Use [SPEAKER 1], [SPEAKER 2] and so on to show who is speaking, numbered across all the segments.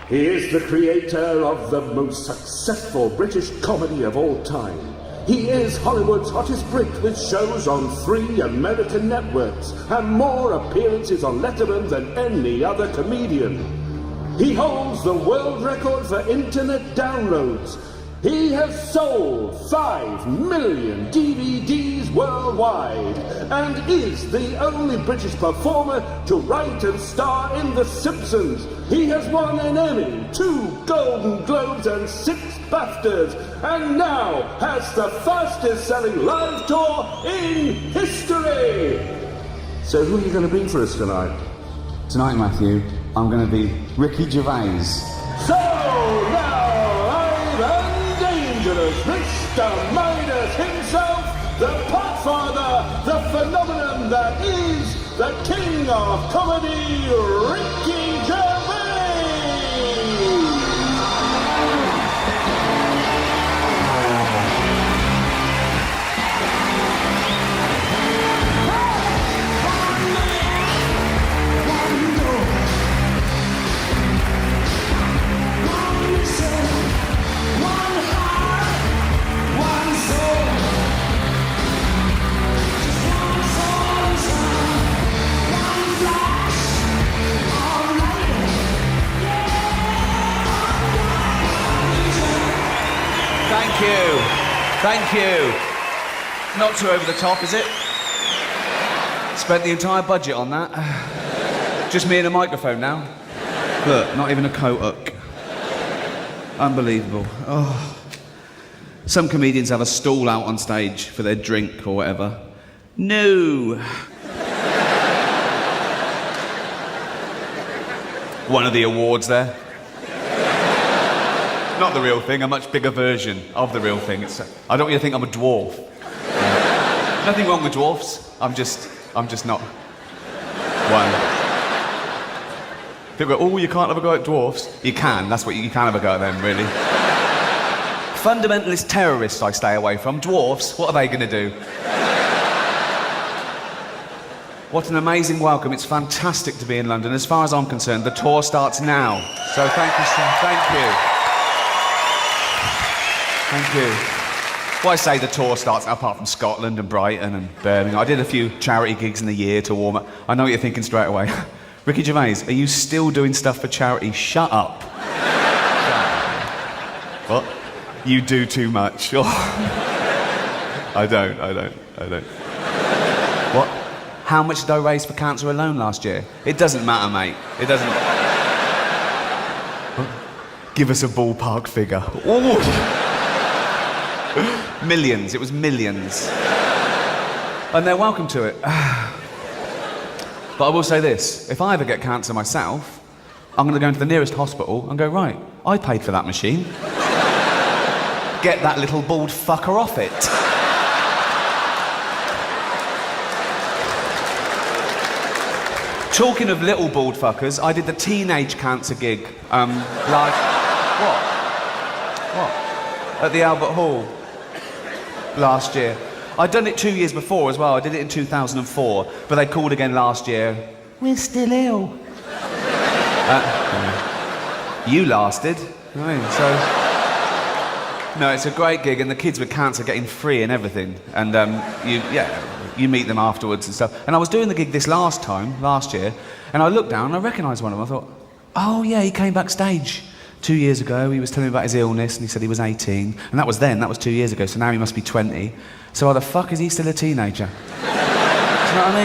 [SPEAKER 1] He is the creator of the most successful British comedy of all time. He is Hollywood's hottest Brit with shows on 3 American networks and more appearances on Letterman than any other comedian. He holds the world record for internet downloads. He has sold 5 million DVDs worldwide and is the only British performer to write and star in The Simpsons. He has won an Emmy, 2 Golden Globes and 6 BAFTAs, and now has the fastest-selling live tour in history. So who are you going to be for us tonight?
[SPEAKER 2] Tonight, Matthew, I'm going to be Ricky Gervais.
[SPEAKER 1] So now I'm Mr. Midas himself, the Podfather, the phenomenon that is the king of comedy, Ricky Gervais!
[SPEAKER 3] Thank you. Not too over the top, is it? Spent the entire budget on that. Just me and a microphone now. Look, not even a coat hook. Unbelievable. Oh. Some comedians have a stall out on stage for their drink or whatever. No. One of the awards there. Not the real thing, a much bigger version of the real thing. I don't want you to think I'm a dwarf. Nothing wrong with dwarfs. I'm just not one. People go, oh, you can't have a go at dwarfs. You can, that's what you can have a go at them, really. Fundamentalist terrorists I stay away from. Dwarfs, what are they going to do? What an amazing welcome. It's fantastic to be in London. As far as I'm concerned, the tour starts now. So thank you, sir. Thank you. Thank you. Well, I say the tour starts, apart from Scotland and Brighton and Birmingham. I did a few charity gigs in the year to warm up. I know what you're thinking straight away. Ricky Gervais, are you still doing stuff for charity? Shut up. What? You do too much. Oh. I don't. What? How much did I raise for cancer alone last year? It doesn't matter, mate. It doesn't. Give us a ballpark figure. Ooh. Millions, it was millions. And they're welcome to it. But I will say this, if I ever get cancer myself, I'm going to go into the nearest hospital and go, right, I paid for that machine. Get that little bald fucker off it. Talking of little bald fuckers, I did the teenage cancer gig, What? At the Albert Hall. Last year. I'd done it 2 years before as well. I did it in 2004, but they called again last year. We're still ill. You lasted. No, it's a great gig, and the kids with cancer getting free and everything. And you meet them afterwards and stuff. And I was doing the gig this last year, and I looked down and I recognised one of them. I thought, oh yeah, he came backstage 2 years ago. He was telling me about his illness, and he said he was 18. And that was 2 years ago, so now he must be 20. So why the fuck is he still a teenager? Do you know what I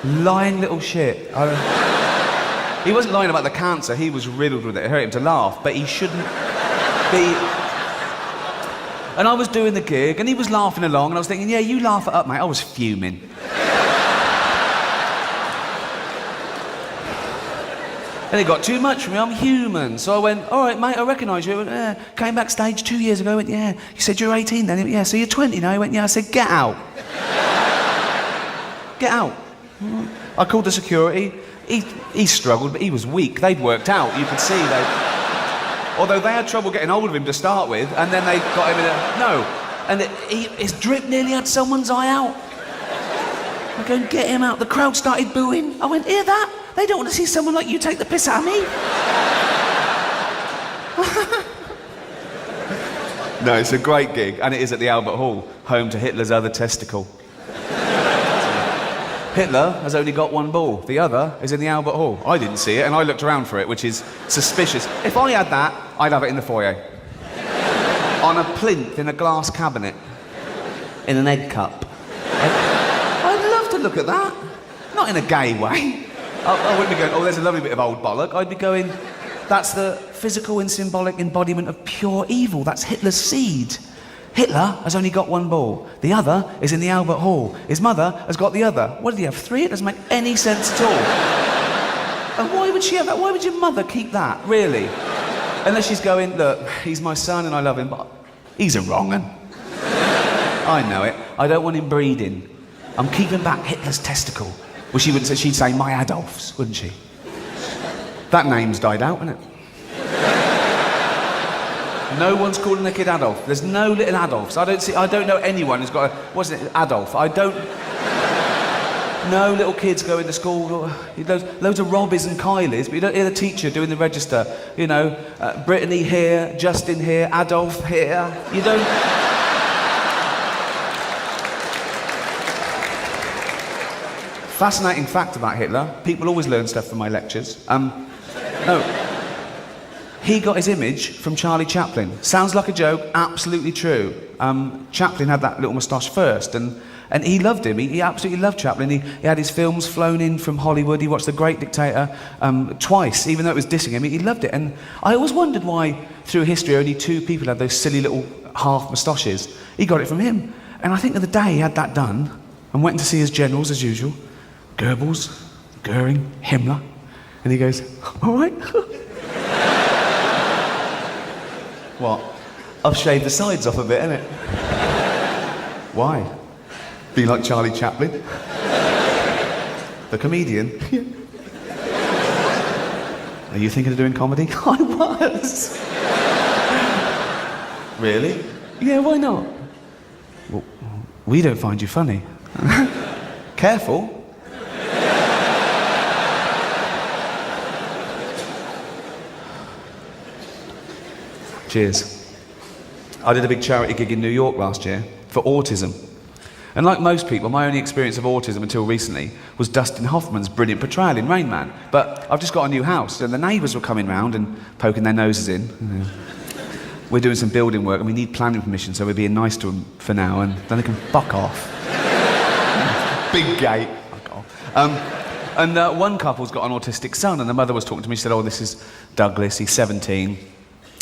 [SPEAKER 3] mean? Lying little shit. He wasn't lying about the cancer, he was riddled with it. It hurt him to laugh, but he shouldn't be... And I was doing the gig, and he was laughing along, and I was thinking, yeah, you laugh it up, mate. I was fuming. And it got too much for me, I'm human. So I went, all right, mate, I recognise you. I went, came backstage 2 years ago. I went, yeah. You said you're 18 then? He went, yeah, so you're 20 now? He went, yeah. I said, get out. Get out. I called the security. He struggled, but he was weak. They'd worked out, you could see. Although they had trouble getting hold of him to start with, and then they got him in a... No. And his drip nearly had someone's eye out. I go, get him out. The crowd started booing. I went, hear that? They don't want to see someone like you take the piss out of me. No, it's a great gig, and it is at the Albert Hall, home to Hitler's other testicle. Hitler has only got one ball. The other is in the Albert Hall. I didn't see it, and I looked around for it, which is suspicious. If I had that, I'd have it in the foyer. On a plinth in a glass cabinet. In an egg cup. I'd love to look at that. Not in a gay way. I wouldn't be going, oh, there's a lovely bit of old bollock. I'd be going, that's the physical and symbolic embodiment of pure evil. That's Hitler's seed. Hitler has only got one ball. The other is in the Albert Hall. His mother has got the other. What did he have, 3? It doesn't make any sense at all. And why would she have that? Why would your mother keep that, really? Unless she's going, look, he's my son and I love him, but he's a wrong 'un. I know it. I don't want him breeding. I'm keeping back Hitler's testicle. Well, she wouldn't say, she'd say my Adolf's, wouldn't she? That name's died out, isn't it? No one's calling the kid Adolf. There's no little Adolfs. I don't know anyone who's got a, what's it, Adolf. No little kids going to school. Loads of Robbies and Kylies, but you don't hear the teacher doing the register. You know, Brittany here, Justin here, Adolf here. You don't. Fascinating fact about Hitler. People always learn stuff from my lectures. No. He got his image from Charlie Chaplin. Sounds like a joke, absolutely true. Chaplin had that little moustache first, and he loved him. He absolutely loved Chaplin. He had his films flown in from Hollywood. He watched The Great Dictator twice, even though it was dissing him. He loved it. And I always wondered why, through history, only 2 people had those silly little half moustaches. He got it from him. And I think the other day he had that done, and went to see his generals as usual. Goebbels, Goering, Himmler. And he goes, all right. What? I've shaved the sides off a bit, innit? Why? Be like Charlie Chaplin? The comedian? Are you thinking of doing comedy? I was. Really? Yeah, why not? Well, we don't find you funny. Careful. Cheers. I did a big charity gig in New York last year for autism. And like most people, my only experience of autism until recently was Dustin Hoffman's brilliant portrayal in Rain Man. But I've just got a new house, and the neighbours were coming round and poking their noses in. You know. We're doing some building work, and we need planning permission, so we're being nice to them for now, and then they can fuck off. Big gate. Fuck off. One couple's got an autistic son, and the mother was talking to me. She said, oh, this is Douglas, he's 17.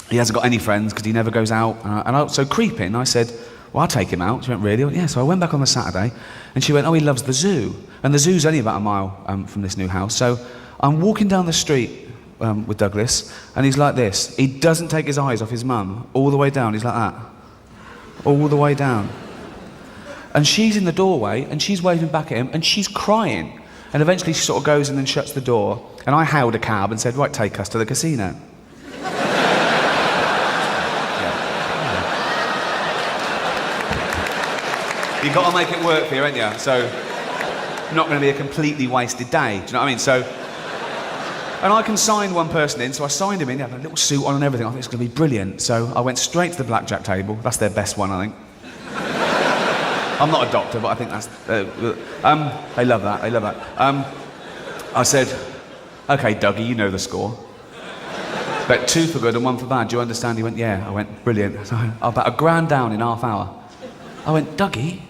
[SPEAKER 3] He hasn't got any friends because he never goes out. So creeping, I said, well, I'll take him out. She went, really? Yeah, so I went back on the Saturday, and she went, oh, he loves the zoo. And the zoo's only about a mile from this new house. So I'm walking down the street with Douglas, and he's like this. He doesn't take his eyes off his mum all the way down. He's like that. All the way down. And she's in the doorway, and she's waving back at him, and she's crying. And eventually she sort of goes and then shuts the door. And I hailed a cab and said, right, take us to the casino. You've got to make it work for you, ain't you? So, not going to be a completely wasted day. Do you know what I mean? So, and I can sign one person in, so I signed him in. He had a little suit on and everything. I think it's going to be brilliant. So I went straight to the blackjack table. That's their best one, I think. I'm not a doctor, but I think that's... they love that. They love that. I said, OK, Dougie, you know the score. Bet 2 for good and 1 for bad. Do you understand? He went, yeah. I went, brilliant. So about $1,000 down in half hour. I went, Dougie,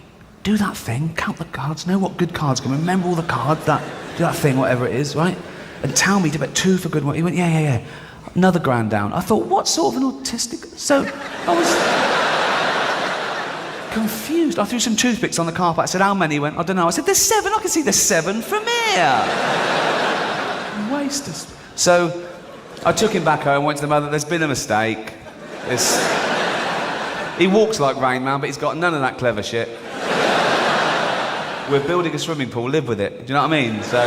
[SPEAKER 3] do that thing, count the cards, know what good cards come, remember all the cards, do that thing, whatever it is, right? And tell me to bet 2 for good one. He went, yeah. Another $1,000 down. I thought, what sort of an autistic... So, I was confused. I threw some toothpicks on the carpet. I said, how many? He went, I don't know. I said, there's 7. I can see there's 7 from here. Waste of... So, I took him back home, went to the mother, there's been a mistake. He walks like Rain Man, but he's got none of that clever shit. We're building a swimming pool, live with it. Do you know what I mean? So,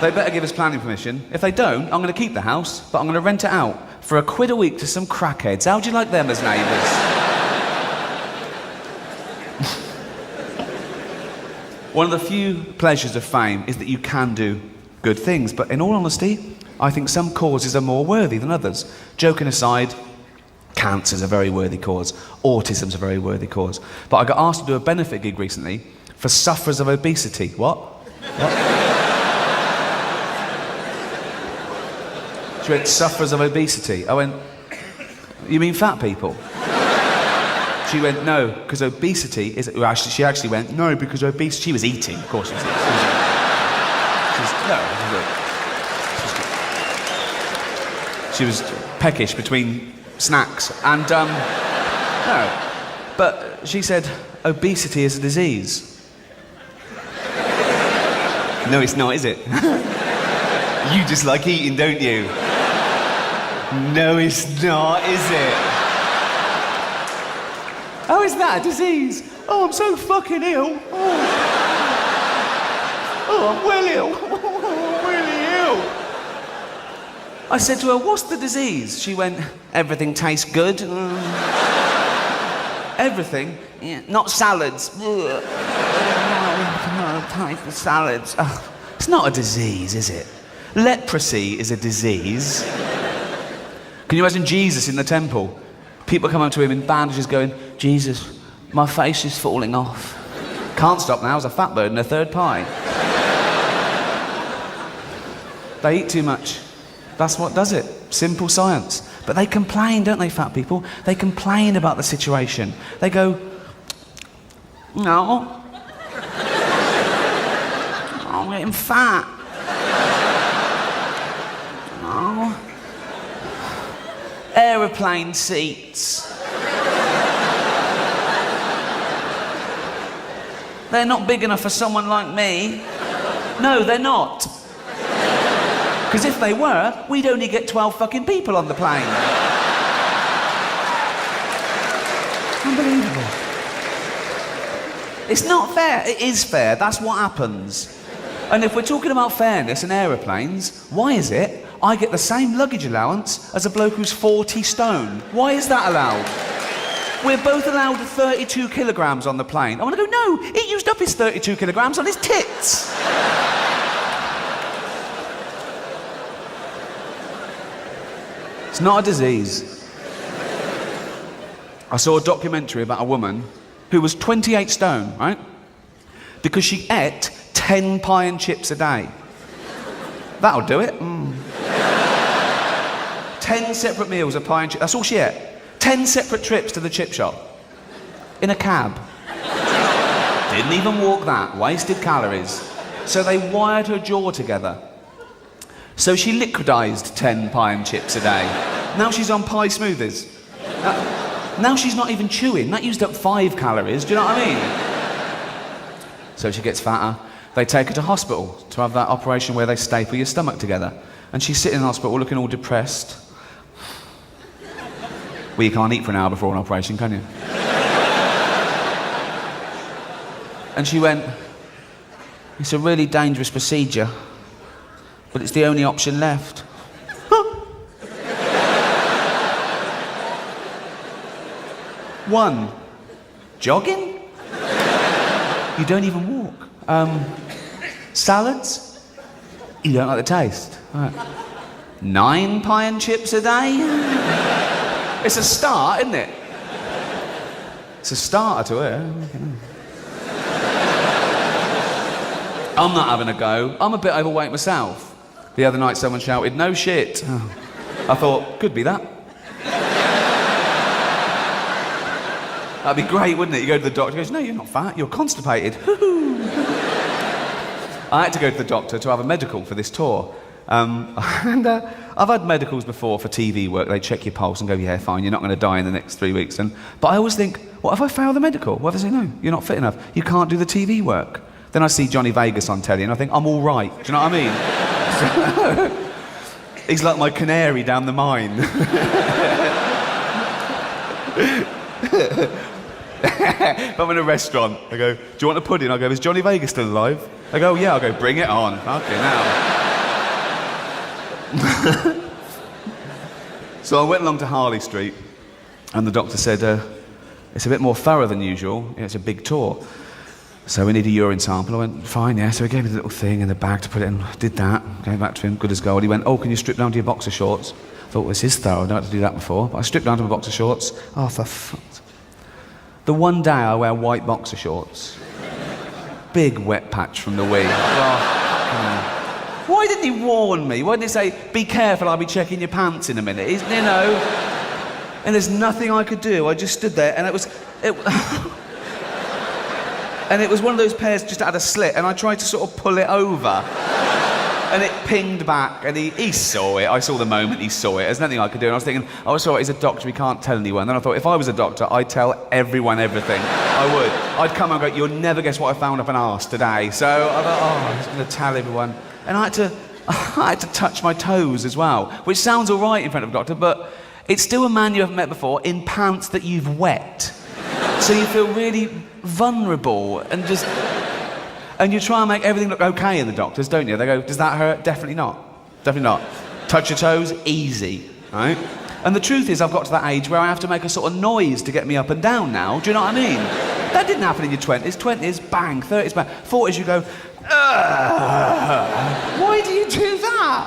[SPEAKER 3] they better give us planning permission. If they don't, I'm going to keep the house, but I'm going to rent it out for £1 a week to some crackheads. How'd you like them as neighbours? One of the few pleasures of fame is that you can do good things, but in all honesty, I think some causes are more worthy than others. Joking aside, cancer's a very worthy cause. Autism's a very worthy cause. But I got asked to do a benefit gig recently for sufferers of obesity. What? She went, sufferers of obesity. I went, you mean fat people? She went, no, because obesity is... Well, she actually went, no, because obesity... She was eating, of course she was eating. She was peckish between snacks. And, no. But she said, obesity is a disease. No, it's not, is it? You just like eating, don't you? No, it's not, is it? How is that a disease? Oh, I'm so fucking ill. Oh, I'm well ill. I'm really ill. I said to her, what's the disease? She went, everything tastes good. Everything? Yeah, not salads. No, salads. Oh, it's not a disease, is it? Leprosy is a disease. Can you imagine Jesus in the temple? People come up to him in bandages going, Jesus, my face is falling off. Can't stop now, it's a fat bird and a third pie. They eat too much. That's what does it. Simple science. But they complain, don't they, fat people? They complain about the situation. They go, no. I'm getting fat. No. Aeroplane seats. They're not big enough for someone like me. No, they're not. Because if they were, we'd only get 12 fucking people on the plane. Unbelievable. It's not fair. It is fair. That's what happens. And if we're talking about fairness in aeroplanes, why is it I get the same luggage allowance as a bloke who's 40 stone? Why is that allowed? We're both allowed 32 kilograms on the plane. I want to go, no, he used up his 32 kilograms on his tits. It's not a disease. I saw a documentary about a woman who was 28 stone, right? Because she ate 10 pie and chips a day. That'll do it. 10 separate meals of pie and chips. That's all she ate. 10 separate trips to the chip shop. In a cab. Didn't even walk that. Wasted calories. So they wired her jaw together. So she liquidized 10 pie and chips a day. Now she's on pie smoothies. Now she's not even chewing. That used up 5 calories. Do you know what I mean? So she gets fatter. They take her to hospital to have that operation where they staple your stomach together. And she's sitting in hospital looking all depressed. Well, you can't eat for an hour before an operation, can you? And she went, it's a really dangerous procedure, but it's the only option left. One, jogging? You don't even walk. Salads? You don't like the taste. Right. 9 pie and chips a day? It's a start, isn't it? It's a starter to her. I'm not having a go. I'm a bit overweight myself. The other night someone shouted, no shit. Oh. I thought, could be that. That'd be great, wouldn't it? You go to the doctor, he goes, no, you're not fat, you're constipated. I had to go to the doctor to have a medical for this tour. I've had medicals before for TV work. They check your pulse and go, yeah, fine, you're not going to die in the next 3 weeks. But I always think, what if I fail the medical? What if they say, no, you're not fit enough, you can't do the TV work? Then I see Johnny Vegas on telly and I think, I'm all right. Do you know what I mean? He's like my canary down the mine. If I'm in a restaurant, I go, do you want a pudding? I go, is Johnny Vegas still alive? I go, yeah. I go, bring it on. Okay, now. So I went along to Harley Street and the doctor said, it's a bit more thorough than usual. It's a big tour. So we need a urine sample. I went, fine, yeah. So he gave me the little thing in the bag to put it in. I did that, came back to him, good as gold. He went, oh, can you strip down to your boxer shorts? I thought, this is thorough, I've never had to do that before. But I stripped down to my boxer shorts. Oh, for fuck's... The one day I wear white boxer shorts. Big wet patch from the wee. Why didn't he warn me? Why didn't he say, be careful, I'll be checking your pants in a minute? You know, and there's nothing I could do. I just stood there, and and it was one of those pairs just had a slit, and I tried to sort of pull it over, and it pinged back, and he saw it. I saw the moment he saw it. There's nothing I could do, and I was thinking, oh, it's all right, he's a doctor, he can't tell anyone. Then I thought, if I was a doctor, I'd tell everyone everything. I would. I'd come and go, you'll never guess what I found up an arse today. So I thought, oh, he's going to tell everyone. And I had to touch my toes as well, which sounds all right in front of a doctor, but it's still a man you haven't met before in pants that you've wet. So you feel really vulnerable and you try and make everything look okay in the doctors, don't you? They go, does that hurt? Definitely not. Definitely not. Touch your toes? Easy, right? And the truth is I've got to that age where I have to make a sort of noise to get me up and down now. Do you know what I mean? That didn't happen in your 20s. 20s, bang. 30s, bang. 40s, you go, why do you do that?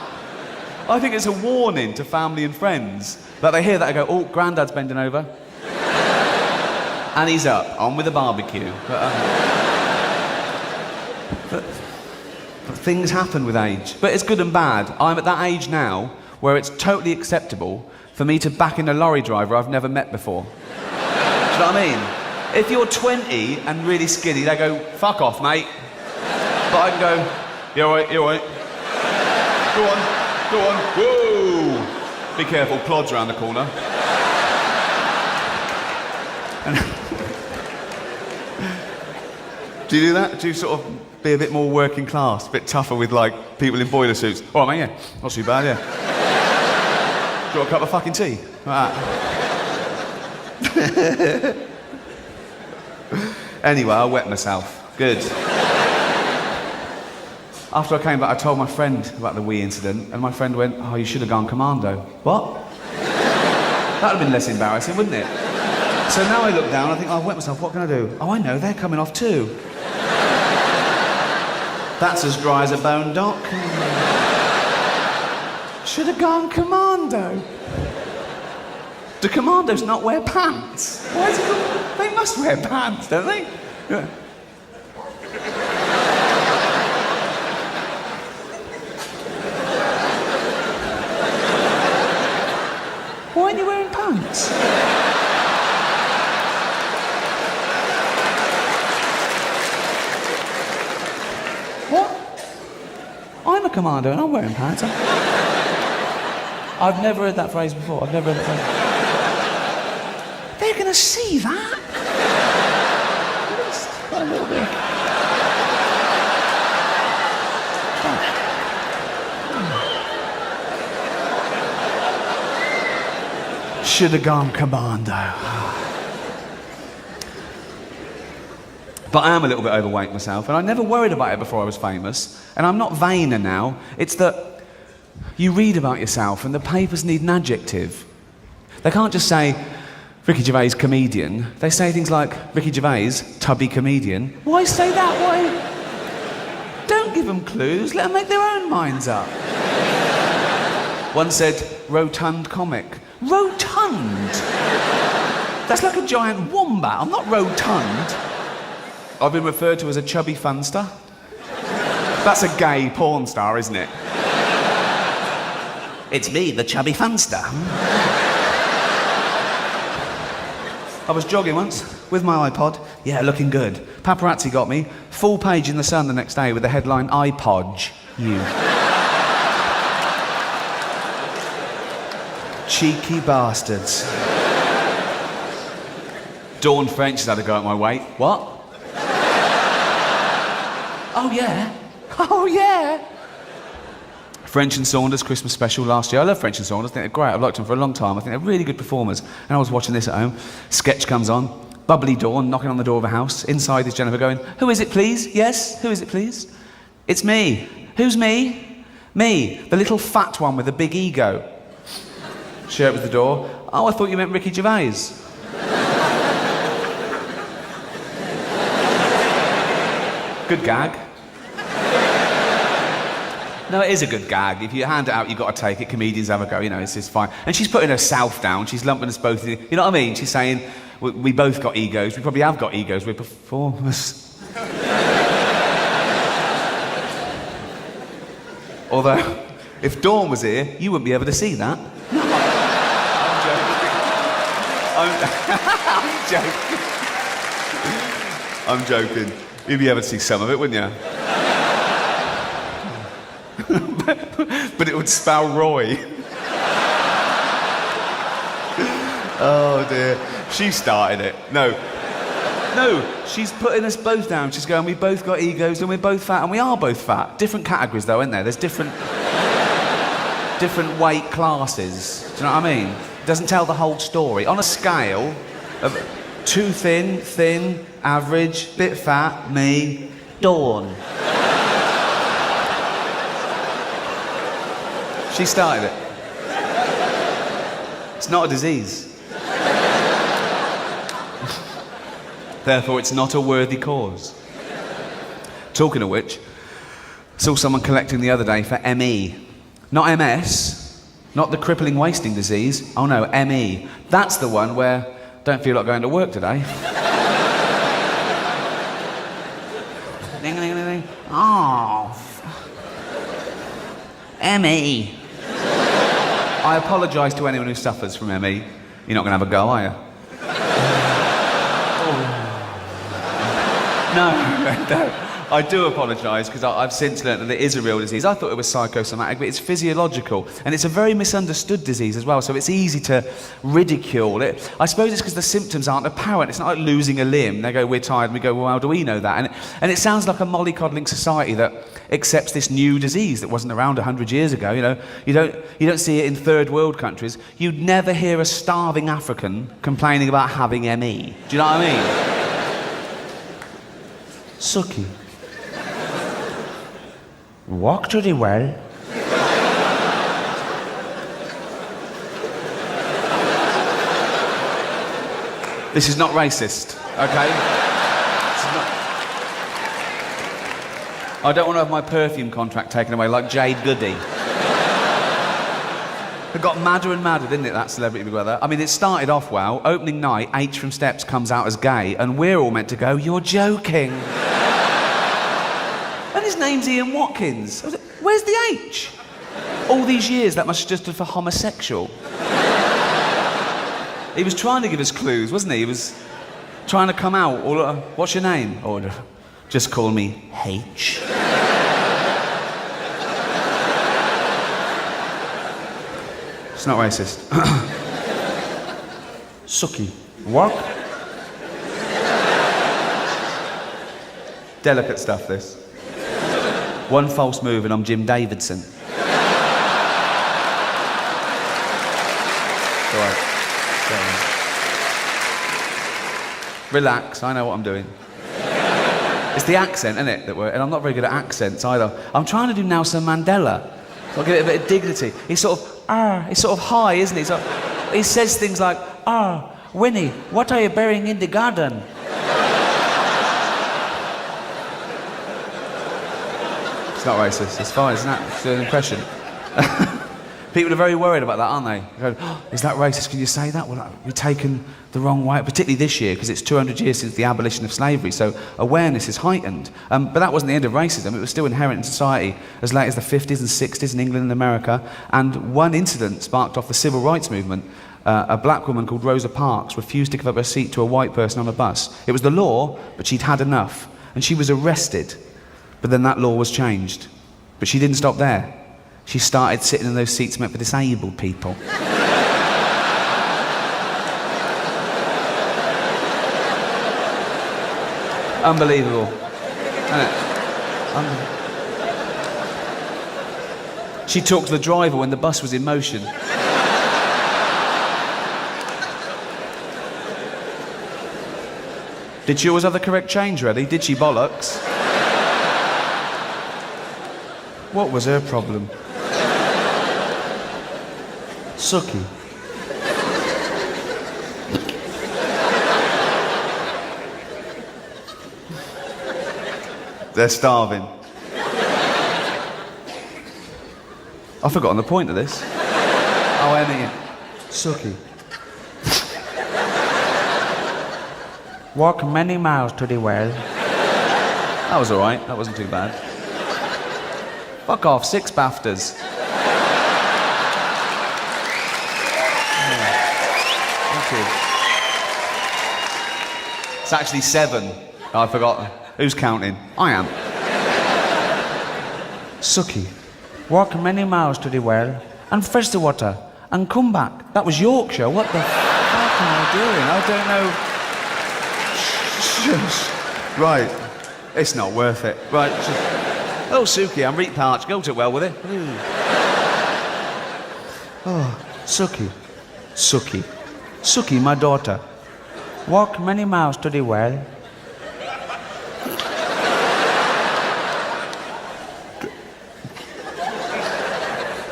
[SPEAKER 3] I think it's a warning to family and friends that they hear that and go, oh, Grandad's bending over. And he's up, on with the barbecue. But things happen with age. But it's good and bad. I'm at that age now where it's totally acceptable for me to back in a lorry driver I've never met before. Do you know what I mean? If you're 20 and really skinny, they go, fuck off, mate. But I can go, you're all right, you're all right. Go on. Whoa! Be careful, Plod's around the corner. Do you do that? Do you sort of be a bit more working class, a bit tougher with, like, people in boiler suits? All right, mate, yeah. Not too bad, yeah. Do you want a cup of fucking tea? Like that. Anyway, I wet myself. Good. After I came back, I told my friend about the wee incident, and my friend went, oh, you should have gone commando. What? That would have been less embarrassing, wouldn't it? So now I look down, I think, oh, I wet myself, what can I do? Oh, I know, they're coming off too. That's as dry as a bone, Doc. Should have gone commando. Do commandos not wear pants? Why is it called? They must wear pants, don't they? Yeah. Why aren't you wearing pants? What? I'm a commando and I'm wearing pants. I've never heard that phrase before. I've never heard that phrase. They're going to see that. Just a little bit. Should have gone commando. But I am a little bit overweight myself, and I never worried about it before I was famous. And I'm not vainer now. It's that you read about yourself, and the papers need an adjective. They can't just say, Ricky Gervais, comedian. They say things like, Ricky Gervais, tubby comedian. Why say that? Why? Don't give them clues. Let them make their own minds up. One said, rotund comic. Rotund? That's like a giant wombat. I'm not rotund. I've been referred to as a chubby funster. That's a gay porn star, isn't it? It's me, the chubby funster. I was jogging once with my iPod. Yeah, looking good. Paparazzi got me. Full page in the Sun the next day with the headline, iPodge you. Cheeky bastards. Dawn French has had a go at my weight. What? Oh, yeah. Oh, yeah. French and Saunders Christmas special last year. I love French and Saunders. I think they're great. I've liked them for a long time. I think they're really good performers. And I was watching this at home. Sketch comes on. Bubbly Dawn knocking on the door of a house. Inside is Jennifer going, who is it, please? Yes, who is it, please? It's me. Who's me? Me, the little fat one with the big ego. She opens the door. Oh, I thought you meant Ricky Gervais. Good gag. No, it is a good gag. If you hand it out, you've got to take it. Comedians have a go, you know, it's just fine. And she's putting herself down. She's lumping us both in. You know what I mean? She's saying, we both got egos. We probably have got egos. We're performers. Although, if Dawn was here, you wouldn't be able to see that. I'm joking. You'd be able to see some of it, wouldn't you? But it would spell Roy. Oh dear. She started it. No, she's putting us both down. She's going, we both got egos and we're both fat, and we are both fat. Different categories though, isn't there? There's different weight classes. Do you know what I mean? It doesn't tell the whole story. On a scale of too thin, average, bit fat, me, Dawn. She started it. It's not a disease. Therefore, it's not a worthy cause. Talking of which, saw someone collecting the other day for ME. Not MS, not the crippling wasting disease. Oh no, ME. That's the one where don't feel like going to work today. Ding, ding, ding, ding. Oh. ME. I apologise to anyone who suffers from ME. You're not going to have a go, are you? No. I do apologise because I've since learnt that it is a real disease. I thought it was psychosomatic, but it's physiological. And it's a very misunderstood disease as well, so it's easy to ridicule it. I suppose it's because the symptoms aren't apparent. It's not like losing a limb. They go, we're tired, and we go, well, how do we know that? And it sounds like a mollycoddling society that accepts this new disease that wasn't around 100 years ago. You know, you don't see it in third world countries. You'd never hear a starving African complaining about having ME. Do you know what I mean? Sucky. Walked really well. This is not racist, okay? I don't want to have my perfume contract taken away like Jade Goody. It got madder and madder, didn't it, that Celebrity Big Brother? I mean, it started off well. Opening night, H from Steps comes out as gay, and we're all meant to go, you're joking. And his name's Ian Watkins. I was like, where's the H? All these years, that must have just stood for homosexual. He was trying to give us clues, wasn't he? He was trying to come out. Or, what's your name? Or, just call me H. It's not racist. Sucky. What? Delicate stuff, this. One false move and I'm Jim Davidson. It's all right. It's all right. Relax, I know what I'm doing. It's the accent, isn't it? And I'm not very good at accents either. I'm trying to do Nelson Mandela. So I'll give it a bit of dignity. He's sort of high, isn't he? So he says things like, Winnie, what are you burying in the garden? It's not racist, it's fine, isn't it? It's an impression. People are very worried about that, aren't they? They go, is that racist? Can you say that? Well, we've taken the wrong way, particularly this year, because it's 200 years since the abolition of slavery, so awareness is heightened. But that wasn't the end of racism. It was still inherent in society as late as the 50s and 60s in England and America. And one incident sparked off the civil rights movement. A black woman called Rosa Parks refused to give up her seat to a white person on a bus. It was the law, but she'd had enough. And she was arrested. But then that law was changed. But she didn't stop there. She started sitting in those seats meant for disabled people. Unbelievable. Isn't it? She talked to the driver when the bus was in motion. Did she always have the correct change ready? Did she bollocks? What was her problem? Sucky. They're starving. I've forgotten the point of this. Oh, Emmy. Suki. Walk many miles to the well. That was all right. That wasn't too bad. Fuck off. 6 BAFTAs. Thank you. It's actually 7. Oh, I forgot. Who's counting? I am. Suki. Walk many miles to the well and fetch the water and come back. That was Yorkshire. What the fuck am I doing? I don't know. Shush. Right. It's not worth it. Right. Oh, Suki, I'm reet parched. Go to well with it. Oh, Suki. Suki. Suki, my daughter. Walk many miles to the well.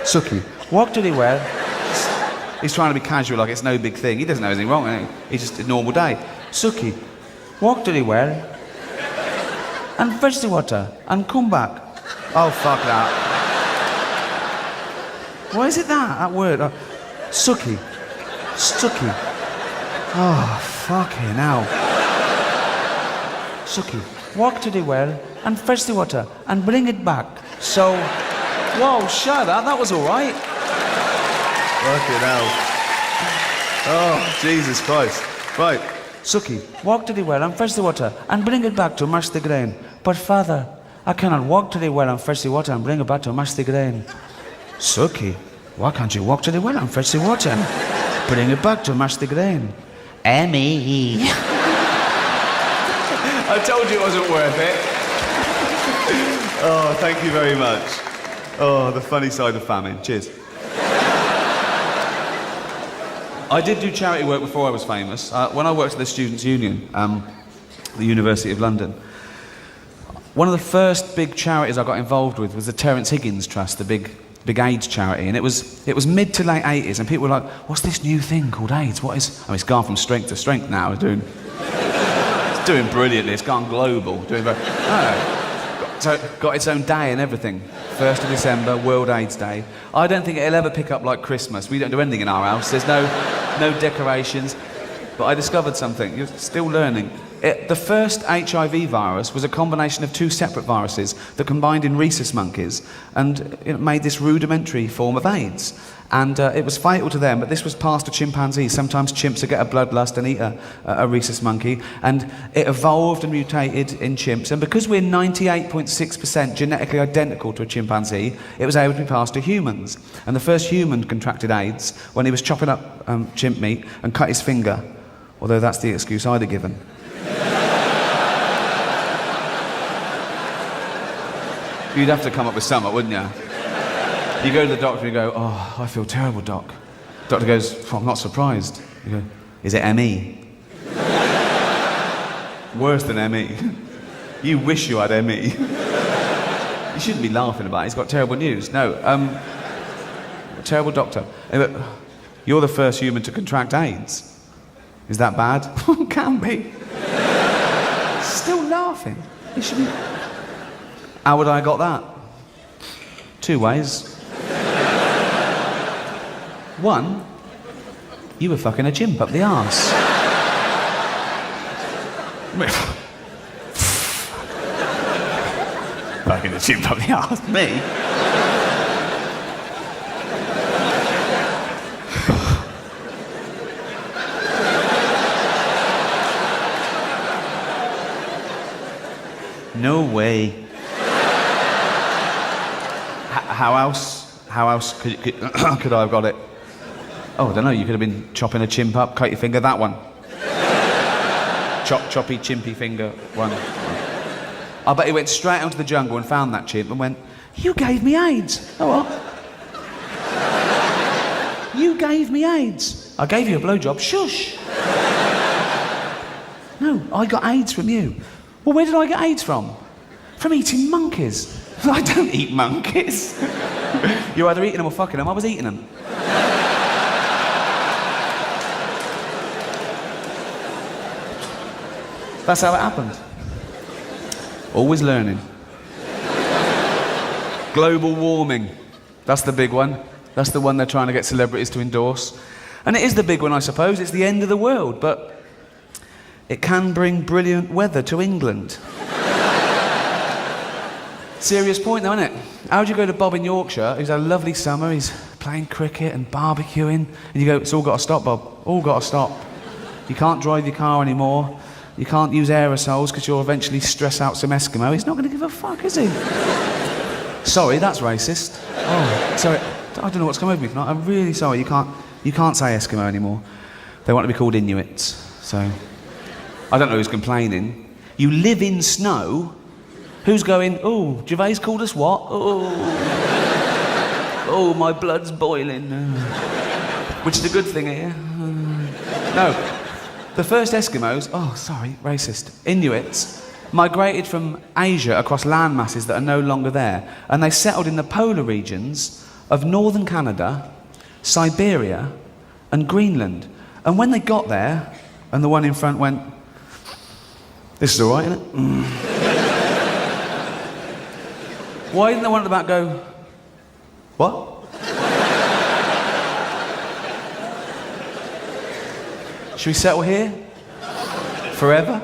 [SPEAKER 3] Suki, walk to the well. He's trying to be casual, like it's no big thing. He doesn't know anything wrong, is he? He's just a normal day. Suki, walk to the well and fetch the water and come back. Oh, fuck that. Why is it that word? Oh, Suki. Suki. Oh, fucking hell. Suki, walk to the well and fetch the water and bring it back. So... Whoa, shut up, that was all right. Fucking hell. Oh, Jesus Christ. Right. Suki, walk to the well and fetch the water and bring it back to mash the grain. But father, I cannot walk to the well and fetch the water and bring it back to mash the grain. Suki, why can't you walk to the well and fetch the water and bring it back to mash the grain? Emmy. I told you it wasn't worth it. Oh, thank you very much. Oh, the funny side of famine. Cheers. I did do charity work before I was famous. When I worked at the Students' Union, the University of London, one of the first big charities I got involved with was the Terence Higgins Trust, the big AIDS charity. And it was mid to late 80s, and people were like, what's this new thing called AIDS? What is... I mean, it's gone from strength to strength now. It's doing brilliantly. It's gone global. So got its own day and everything. 1st of December, World AIDS Day. I don't think it'll ever pick up like Christmas. We don't do anything in our house. There's no decorations. But I discovered something. You're still learning. The first HIV virus was a combination of 2 separate viruses that combined in rhesus monkeys, and it made this rudimentary form of AIDS. And it was fatal to them, but this was passed to chimpanzees. Sometimes chimps would get a bloodlust and eat a rhesus monkey, and it evolved and mutated in chimps. And because we're 98.6% genetically identical to a chimpanzee, it was able to be passed to humans. And the first human contracted AIDS when he was chopping up chimp meat and cut his finger, although that's the excuse I'd have given. You'd have to come up with something, wouldn't you? You go to the doctor and you go, oh, I feel terrible, doc. The doctor goes, well, I'm not surprised. You go, is it ME? Worse than ME. You wish you had ME. You shouldn't be laughing about it. He's got terrible news. No, terrible doctor. You're the first human to contract AIDS. Is that bad? Can be. Still laughing. You should be... How would I got that? 2 ways. 1, you were fucking a chimp up the arse. Fucking a chimp up the arse. Me? No way. How else could I have got it? Oh, I don't know, you could have been chopping a chimp up, cut your finger, that one. Choppy, chimpy finger, one. I bet he went straight out to the jungle and found that chimp and went, you gave me AIDS. Oh, what? You gave me AIDS. I gave you a blowjob. Shush. No, I got AIDS from you. Well, where did I get AIDS from? From eating monkeys. I don't eat monkeys. You're either eating them or fucking them. I was eating them. That's how it happened. Always learning. Global warming. That's the big one. That's the one they're trying to get celebrities to endorse. And it is the big one, I suppose. It's the end of the world, but it can bring brilliant weather to England. Serious point though, isn't it? How would you go to Bob in Yorkshire, who's had a lovely summer, he's playing cricket and barbecuing, and you go, it's all got to stop, Bob. All got to stop. You can't drive your car anymore. You can't use aerosols because you'll eventually stress out some Eskimo. He's not going to give a fuck, is he? Sorry, that's racist. Oh, sorry. I don't know what's come over me tonight. I'm really sorry. You can't say Eskimo anymore. They want to be called Inuits. So, I don't know who's complaining. You live in snow. Who's going, oh, Gervais called us what? Oh, my blood's boiling. Which is a good thing here. No. The first Eskimos, Inuits, migrated from Asia across land masses that are no longer there, and they settled in the polar regions of northern Canada, Siberia, and Greenland. And when they got there, and the one in front went, this is all right, isn't it? Why didn't the one at the back go, what? Should we settle here? Forever?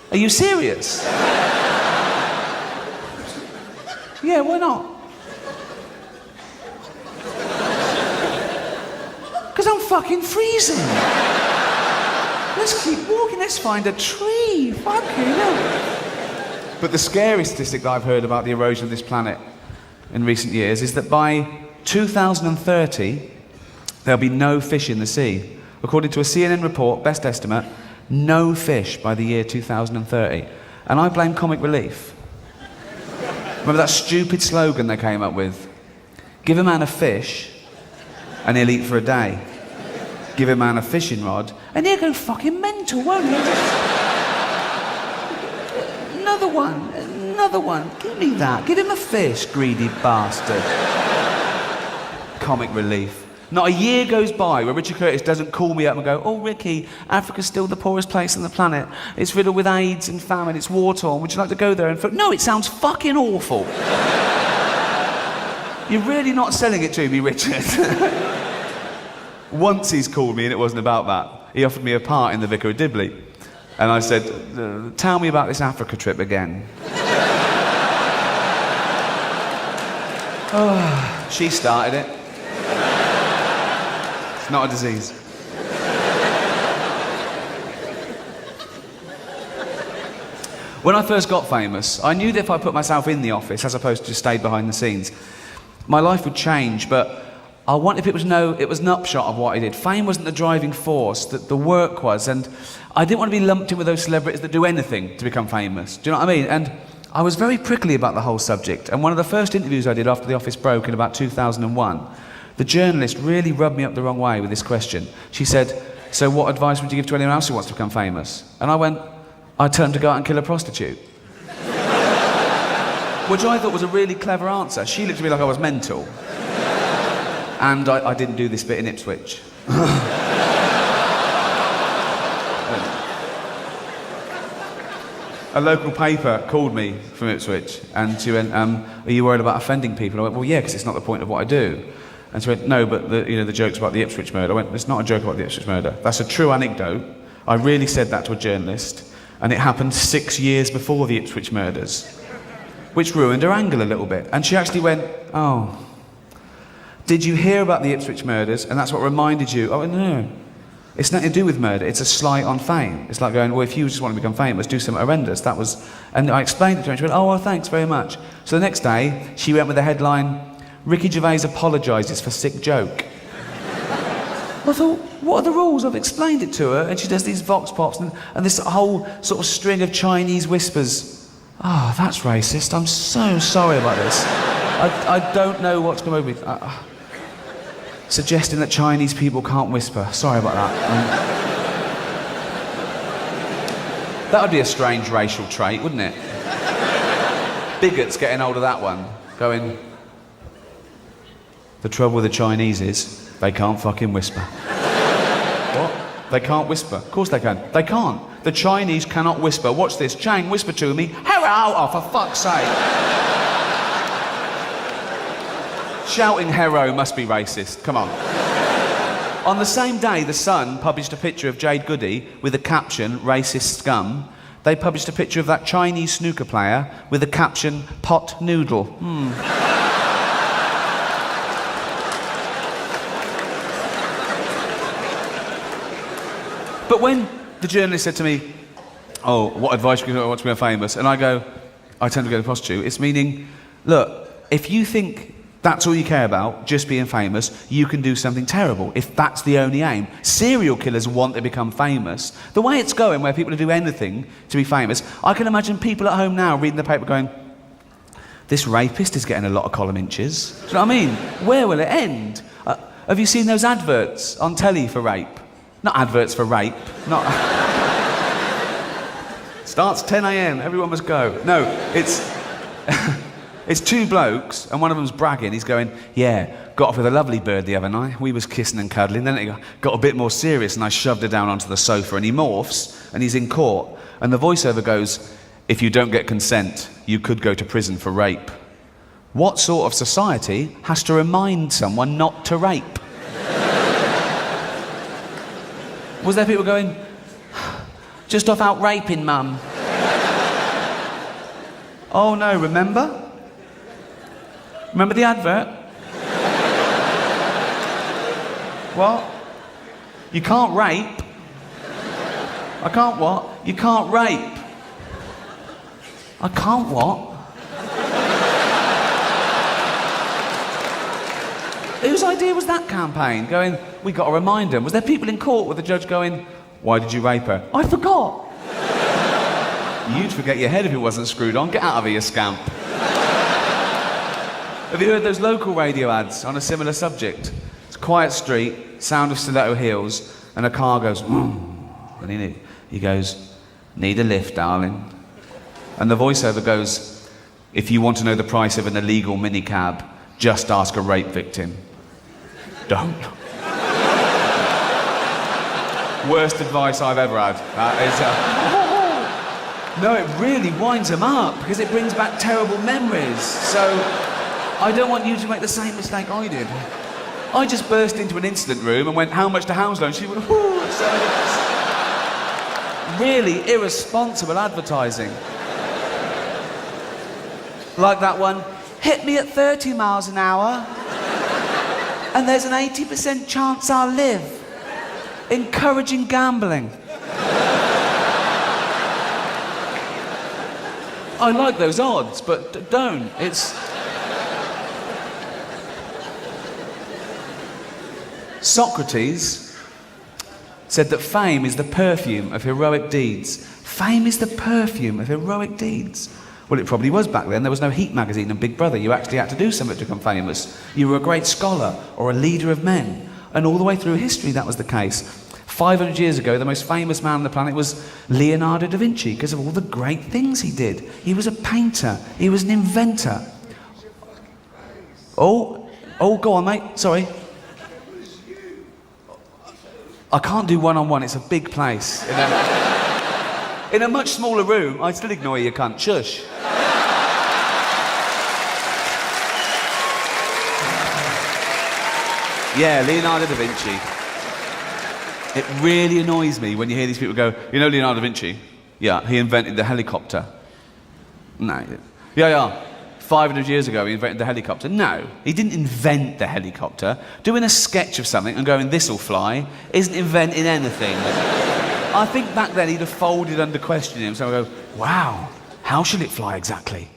[SPEAKER 3] Are you serious? Yeah, why not? Because I'm fucking freezing. Let's keep walking, let's find a tree. Fucking hell. But the scariest statistic that I've heard about the erosion of this planet in recent years is that by 2030, there'll be no fish in the sea. According to a CNN report, best estimate, no fish by the year 2030. And I blame Comic Relief. Remember that stupid slogan they came up with? Give a man a fish, and he'll eat for a day. Give a man a fishing rod, and he'll go fucking mental, won't he? Another one. Give me that. Give him a fish, greedy bastard. Comic Relief. Not a year goes by where Richard Curtis doesn't call me up and go, oh, Ricky, Africa's still the poorest place on the planet. It's riddled with AIDS and famine. It's war-torn. Would you like to go there? And no, it sounds fucking awful. You're really not selling it to me, Richard. Once he's called me and it wasn't about that. He offered me a part in The Vicar of Dibley. And I said, tell me about this Africa trip again. Oh, she started it. It's not a disease. When I first got famous, I knew that if I put myself in the office as opposed to just stayed behind the scenes, my life would change, but I wanted people to know it was an upshot of what I did. Fame wasn't the driving force, that the work was, and I didn't want to be lumped in with those celebrities that do anything to become famous. Do you know what I mean? And I was very prickly about the whole subject, and one of the first interviews I did after The Office broke in about 2001, the journalist really rubbed me up the wrong way with this question. She said, so what advice would you give to anyone else who wants to become famous? And I went, I'd tell them to go out and kill a prostitute. Which I thought was a really clever answer. She looked at me like I was mental. And I didn't do this bit in Ipswich. A local paper called me from Ipswich, and she went, are you worried about offending people? I went, well, yeah, because it's not the point of what I do. And she went, no, but the joke's about the Ipswich murder. I went, it's not a joke about the Ipswich murder. That's a true anecdote. I really said that to a journalist, and it happened 6 years before the Ipswich murders, which ruined her angle a little bit. And she actually went, oh, did you hear about the Ipswich murders, and that's what reminded you? I went, no. It's nothing to do with murder, it's a slight on fame. It's like going, well, if you just want to become famous, do something horrendous. That was, and I explained it to her, and she went, oh, well, thanks very much. So the next day, she went with the headline, Ricky Gervais apologises for sick joke. I thought, what are the rules? I've explained it to her, and she does these vox pops and this whole sort of string of Chinese whispers. Oh, that's racist. I'm so sorry about this. I don't know what's come over me. Suggesting that Chinese people can't whisper. Sorry about that. That would be a strange racial trait, wouldn't it? Bigots getting hold of that one, going, the trouble with the Chinese is they can't fucking whisper. What? They can't whisper. Of course they can. They can't. The Chinese cannot whisper. Watch this. Chang, whisper to me. Hello! Oh, for fuck's sake. Shouting hero must be racist. Come on. On the same day, The Sun published a picture of Jade Goody with the caption, racist scum. They published a picture of that Chinese snooker player with the caption, pot noodle. But when the journalist said to me, oh, what advice would you want to become famous? And I tend to go to prostitute. It's meaning, look, if you think that's all you care about, just being famous, you can do something terrible if that's the only aim. Serial killers want to become famous. The way it's going, where people do anything to be famous, I can imagine people at home now reading the paper going, this rapist is getting a lot of column inches. Do you know what I mean? Where will it end? Have you seen those adverts on telly for rape? Not adverts for rape, not... Starts 10 a.m, everyone must go. No, it's... It's two blokes, and one of them's bragging. He's going, yeah, got off with a lovely bird the other night. We was kissing and cuddling. Then it got a bit more serious, and I shoved her down onto the sofa, and he morphs, and he's in court. And the voiceover goes, if you don't get consent, you could go to prison for rape. What sort of society has to remind someone not to rape? Was there people going, just off out raping, mum? Oh no, remember? Remember the advert? What? You can't rape. I can't what? You can't rape. I can't what? Whose idea was that campaign? Going, we got to remind them. Was there people in court with the judge going, why did you rape her? I forgot. You'd forget your head if it wasn't screwed on. Get out of here, you scamp. Have you heard those local radio ads on a similar subject? It's a quiet street, sound of stiletto heels, and a car goes, and he goes, need a lift, darling. And the voiceover goes, if you want to know the price of an illegal minicab, just ask a rape victim. Don't. Worst advice I've ever had. No, it really winds them up because it brings back terrible memories. So I don't want you to make the same mistake I did. I just burst into an incident room and went, how much to Hounslow? And she went, whoo. So really irresponsible advertising. Like that one, hit me at 30 miles an hour and there's an 80% chance I'll live. Encouraging gambling. I like those odds, but don't. It's... Socrates said that fame is the perfume of heroic deeds. Fame is the perfume of heroic deeds. Well, it probably was back then. There was no Heat magazine and Big Brother. You actually had to do something to become famous. You were a great scholar or a leader of men. And all the way through history, that was the case. 500 years ago, the most famous man on the planet was Leonardo da Vinci because of all the great things he did. He was a painter. He was an inventor. Oh, go on, mate. Sorry. I can't do one-on-one. It's a big place. In a much smaller room, I'd still ignore you, cunt. Shush. Yeah, Leonardo da Vinci. It really annoys me when you hear these people go, you know Leonardo da Vinci? Yeah, he invented the helicopter. No. Yeah. 500 years ago he invented the helicopter. No, he didn't invent the helicopter. Doing a sketch of something and going, this'll fly, isn't inventing anything. I think back then he'd have folded under questioning, so I go, wow, how should it fly exactly?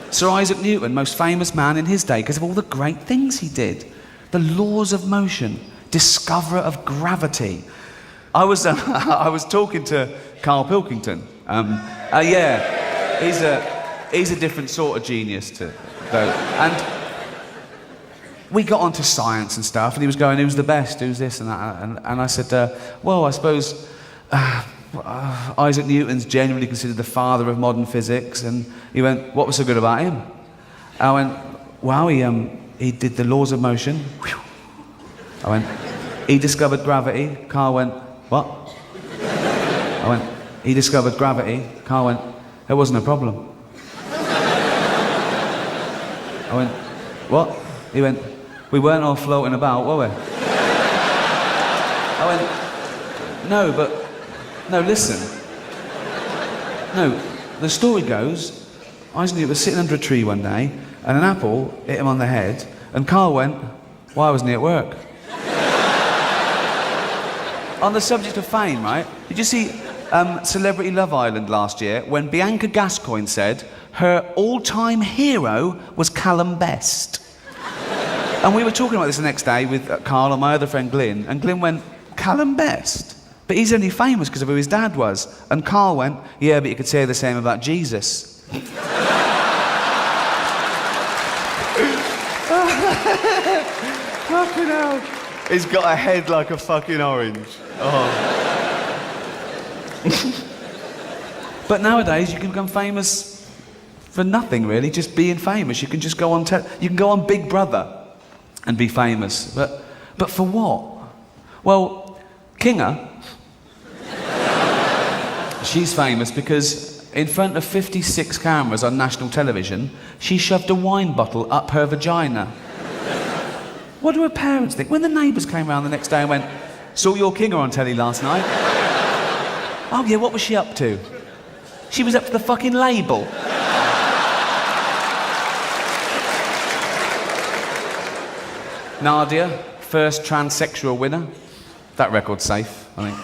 [SPEAKER 3] Sir Isaac Newton, most famous man in his day because of all the great things he did. The laws of motion, discoverer of gravity. I was talking to Carl Pilkington. Yeah, he's a different sort of genius to those. And we got onto science and stuff, and he was going, who's the best, who's this and that? And I said, well, I suppose Isaac Newton's generally considered the father of modern physics. And he went, what was so good about him? I went, well, he did the laws of motion. I went, he discovered gravity. Carl went, what? I went, he discovered gravity. Carl went, it wasn't a problem. I went, what? He went, we weren't all floating about, were we? I went, no, listen. No, the story goes, Isaac was sitting under a tree one day, and an apple hit him on the head, and Carl went, why wasn't he at work? On the subject of fame, right? Did you see Celebrity Love Island last year when Bianca Gascoigne said her all-time hero was Callum Best? And we were talking about this the next day with Carl and my other friend Glyn, and Glyn went, Callum Best? But he's only famous because of who his dad was. And Carl went, yeah, but you could say the same about Jesus. Fucking hell. He's got a head like a fucking orange. Oh. But nowadays you can become famous for nothing really, just being famous. You can just go on you can go on Big Brother and be famous. But for what? Well, Kinga, she's famous because in front of 56 cameras on national television, she shoved a wine bottle up her vagina. What do her parents think? When the neighbours came round the next day and went, saw your Kinga on telly last night. Oh yeah, what was she up to? She was up to the fucking label. Nadia, first transsexual winner. That record's safe, I think.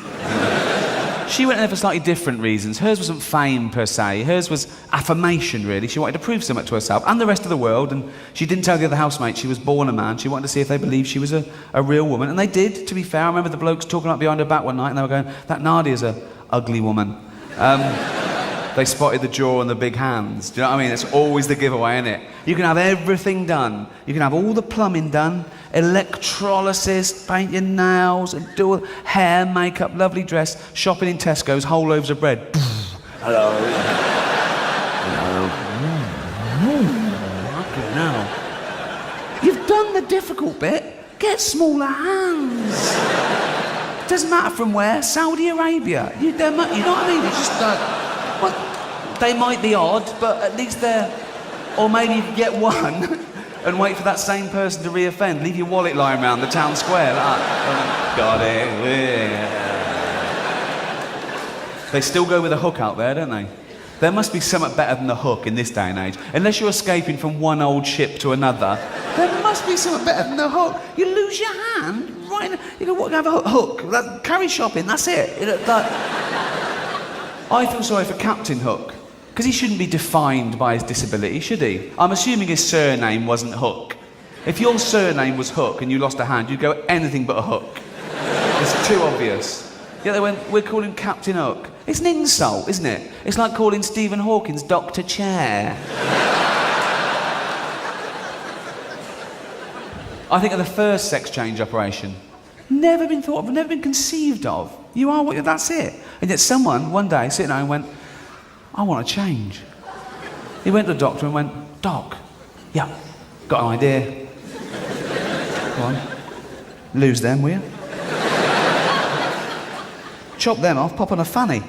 [SPEAKER 3] She went in there for slightly different reasons. Hers wasn't fame per se. Hers was affirmation, really. She wanted to prove something to herself and the rest of the world. And she didn't tell the other housemates she was born a man. She wanted to see if they believed she was a real woman. And they did, to be fair. I remember the blokes talking up behind her back one night and they were going, that Nadia's a ugly woman. They spotted the jaw and the big hands. Do you know what I mean? It's always the giveaway, isn't it? You can have everything done. You can have all the plumbing done, electrolysis, paint your nails, and do hair, makeup, lovely dress, shopping in Tesco's, whole loaves of bread. Hello. Hello. You've done the difficult bit. Get smaller hands. Doesn't matter from where. Saudi Arabia. You know what I mean? It's just like... Well, they might be odd, but at least they're... Or maybe you can get one and wait for that same person to re-offend. Leave your wallet lying around the town square like that. Got it. Yeah. They still go with a hook out there, don't they? There must be something better than the hook in this day and age. Unless you're escaping from one old ship to another, there must be something better than the hook. You lose your hand, right? You go, what, have a hook? Carry shopping, that's it. I feel sorry for Captain Hook, because he shouldn't be defined by his disability, should he? I'm assuming his surname wasn't Hook. If your surname was Hook and you lost a hand, you'd go anything but a hook. It's too obvious. Yeah, they went, we're calling Captain Hook. It's an insult, isn't it? It's like calling Stephen Hawking's Dr. Chair. I think of the first sex change operation. Never been thought of, never been conceived of. You are what, that's it. And yet someone, one day, sitting there and went, I want to change. He went to the doctor and went, Doc, yeah, got an idea. Go on, lose them, will you? Chop them off, pop on a fanny.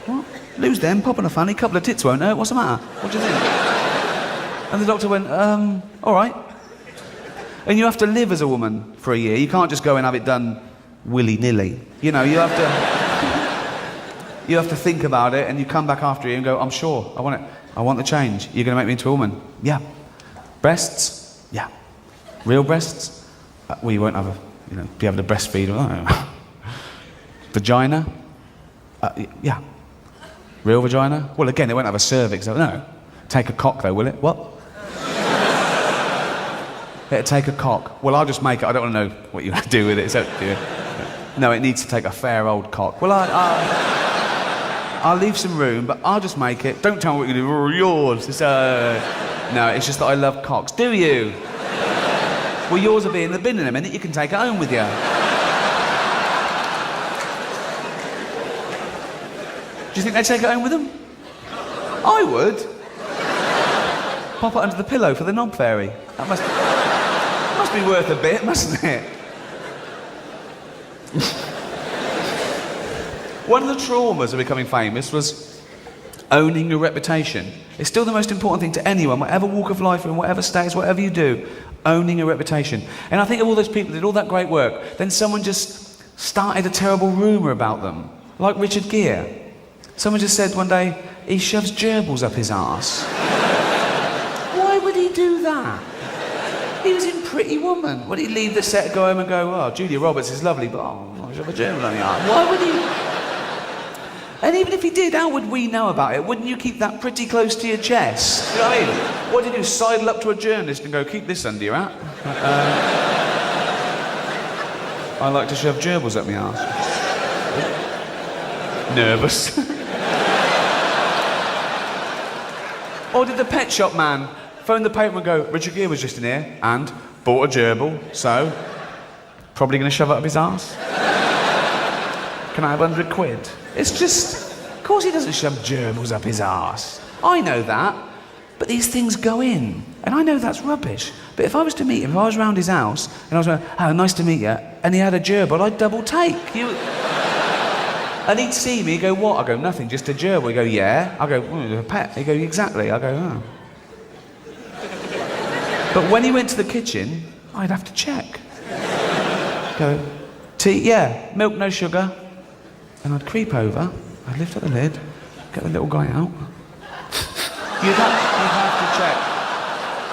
[SPEAKER 3] What? Lose them, pop on a fanny, couple of tits won't hurt, what's the matter? What do you think? And the doctor went, all right. And you have to live as a woman for a year. You can't just go and have it done willy-nilly. You know, you have to think about it, and you come back after a year and go, I'm sure, I want it. I want the change. You're going to make me into a woman? Yeah. Breasts? Yeah. Real breasts? Well, you won't have be able to breastfeed. Vagina? Yeah. Real vagina? Well, again, it won't have a cervix. No. Take a cock, though, will it? What? It'll take a cock. Well, I'll just make it. I don't want to know what you're going to do with it. So, no, it needs to take a fair old cock. Well, I'll leave some room, but I'll just make it. Don't tell me what you're going to do. Yours. No, it's just that I love cocks. Do you? Well, yours will be in the bin in a minute. You can take it home with you. Do you think they'd take it home with them? I would. Pop it under the pillow for the knob fairy. That must be worth a bit, mustn't it? One of the traumas of becoming famous was owning your reputation. It's still the most important thing to anyone, whatever walk of life, in whatever status, whatever you do, owning your reputation. And I think of all those people who did all that great work, then someone just started a terrible rumour about them, like Richard Gere. Someone just said one day, he shoves gerbils up his arse. Why would he do that? He was in Pretty Woman. Would he leave the set, go home and go, oh, Julia Roberts is lovely, but I shove a gerbil on the arse? Why would he? And even if he did, how would we know about it? Wouldn't you keep that pretty close to your chest? You know what I mean? What did you do? Sidle up to a journalist and go, keep this under your hat? I like to shove gerbils up my arse. Nervous. Or did the pet shop man phone the paper and go, Richard Gere was just in here and bought a gerbil, so probably going to shove it up his arse? Can I have 100 quid? It's just, of course he doesn't shove gerbils up his arse. I know that, but these things go in, and I know that's rubbish. But if I was to meet him, if I was round his house, and I was going, oh, nice to meet you, and he had a gerbil, I'd double take. And he'd see me, he'd go, what? I go, nothing, just a gerbil. He'd go, yeah. I go, a pet. He'd go, exactly. I go, oh. But when he went to the kitchen, I'd have to check. Go, tea, yeah, milk, no sugar. And I'd creep over, I'd lift up the lid, get the little guy out. You'd have to check.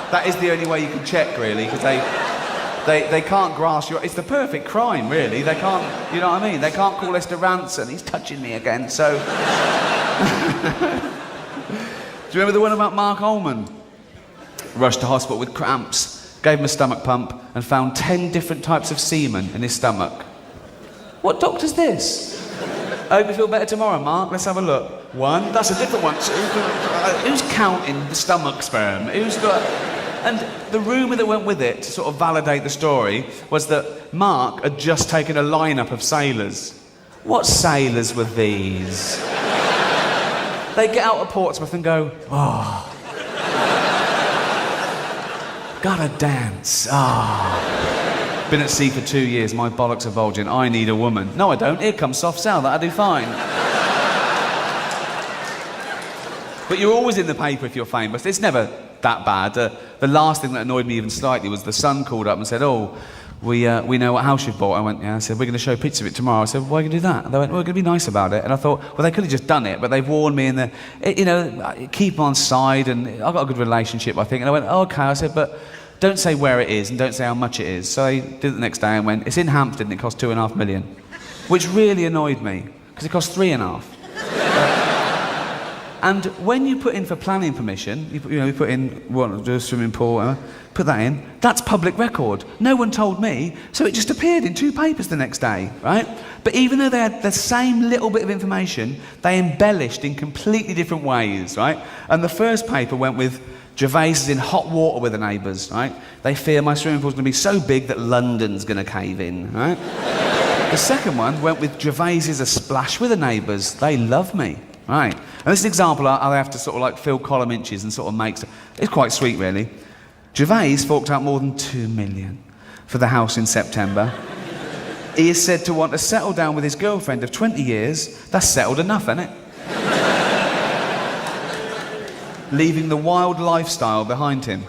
[SPEAKER 3] That is the only way you can check, really, because they can't grasp your... It's the perfect crime, really. They can't, you know what I mean? They can't call Esther Ranson, he's touching me again, so... Do you remember the one about Mark Ullman? Rushed to hospital with cramps, gave him a stomach pump, and found 10 different types of semen in his stomach. What doctor's this? I hope you feel better tomorrow, Mark. Let's have a look. 1. That's a different one. Who's counting the stomach sperm? Who's got... And the rumour that went with it, to sort of validate the story, was that Mark had just taken a lineup of sailors. What sailors were these? They get out of Portsmouth and go, oh... Gotta dance. Ah. Been at sea for 2 years, my bollocks are bulging. I need a woman. No, I don't. Here comes soft sell. That'll do fine. But you're always in the paper if you're famous. It's never that bad. The last thing that annoyed me even slightly was the Sun called up and said, oh, we know what house you've bought. I went, yeah. I said, we're going to show pictures of it tomorrow. I said, why are you going to do that? And they went, well, we're going to be nice about it. And I thought, well, they could have just done it, but they've warned me and keep on side, and I've got a good relationship, I think. And I went, oh, okay. I said, but don't say where it is and don't say how much it is. So I did it the next day and went, it's in Hampstead and it cost $2.5 million. Which really annoyed me, because it cost $3.5 million. And when you put in for planning permission, you put in, do a swimming pool, put that in, that's public record. No one told me, so it just appeared in 2 papers the next day, right? But even though they had the same little bit of information, they embellished in completely different ways, right? And the first paper went with, Gervais is in hot water with the neighbours, right? They fear my swimming pool's going to be so big that London's going to cave in, right? The second one went with Gervais is a splash with the neighbours. They love me, right? And this is an example I have to sort of like fill column inches and sort of make... It's quite sweet, really. Gervais forked out more than $2 million for the house in September. He is said to want to settle down with his girlfriend of 20 years. That's settled enough, isn't it? Leaving the wild lifestyle behind him.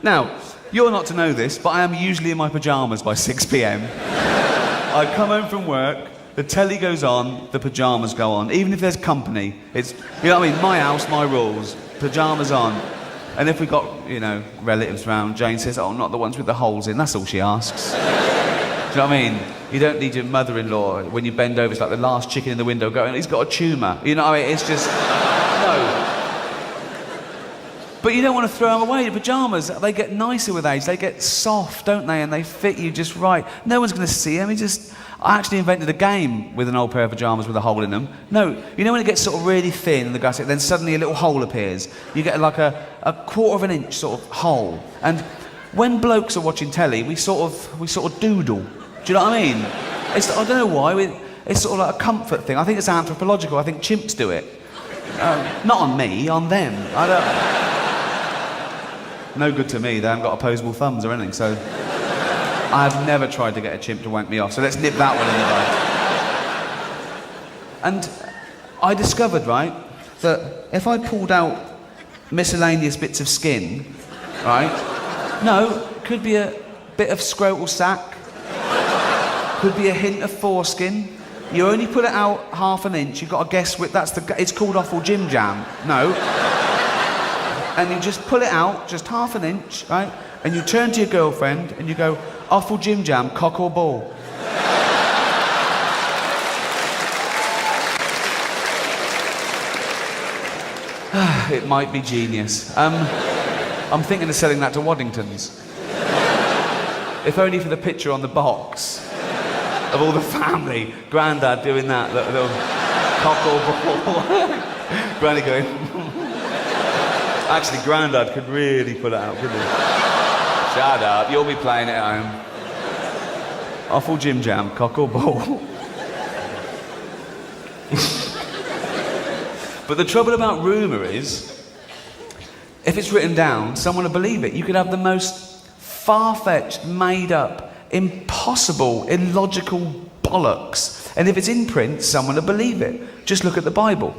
[SPEAKER 3] Now, you're not to know this, but I am usually in my pyjamas by 6 p.m. I come home from work, the telly goes on, the pyjamas go on. Even if there's company, it's, you know what I mean, my house, my rules, pyjamas on. And if we've got, relatives around, Jane says, oh, not the ones with the holes in, that's all she asks. Do you know what I mean? You don't need your mother-in-law, when you bend over, it's like the last chicken in the window going, he's got a tumour. You know what I mean? It's just, no. But you don't want to throw them away. The pyjamas, they get nicer with age. They get soft, don't they? And they fit you just right. No one's going to see them. I actually invented a game with an old pair of pyjamas with a hole in them. No, you know when it gets sort of really thin and the guy, then suddenly a little hole appears. You get like a quarter of an inch sort of hole. And when blokes are watching telly, we sort of doodle. Do you know what I mean? I don't know why. It's sort of like a comfort thing. I think it's anthropological. I think chimps do it. Not on me, on them. No good to me. They haven't got opposable thumbs or anything, so... I've never tried to get a chimp to wank me off, so let's nip that one in the bud. And I discovered, right, that if I pulled out miscellaneous bits of skin, right, no, could be a bit of scrotal sac, could be a hint of foreskin. You only put it out half an inch, you've got to guess which, it's called offal Jim Jam, no. And you just pull it out, just half an inch, right, and you turn to your girlfriend and you go, offal Jim Jam, cock or ball? It might be genius. I'm thinking of selling that to Waddingtons. If only for the picture on the box of all the family. Grandad doing that, little cock or ball. Granny going... Actually, Grandad could really put it out, couldn't he? Shut up, you'll be playing it at home. Offal Jim Jam, cock or ball. But the trouble about rumour is, if it's written down, someone will believe it. You could have the most far-fetched, made-up, impossible, illogical bollocks. And if it's in print, someone will believe it. Just look at the Bible.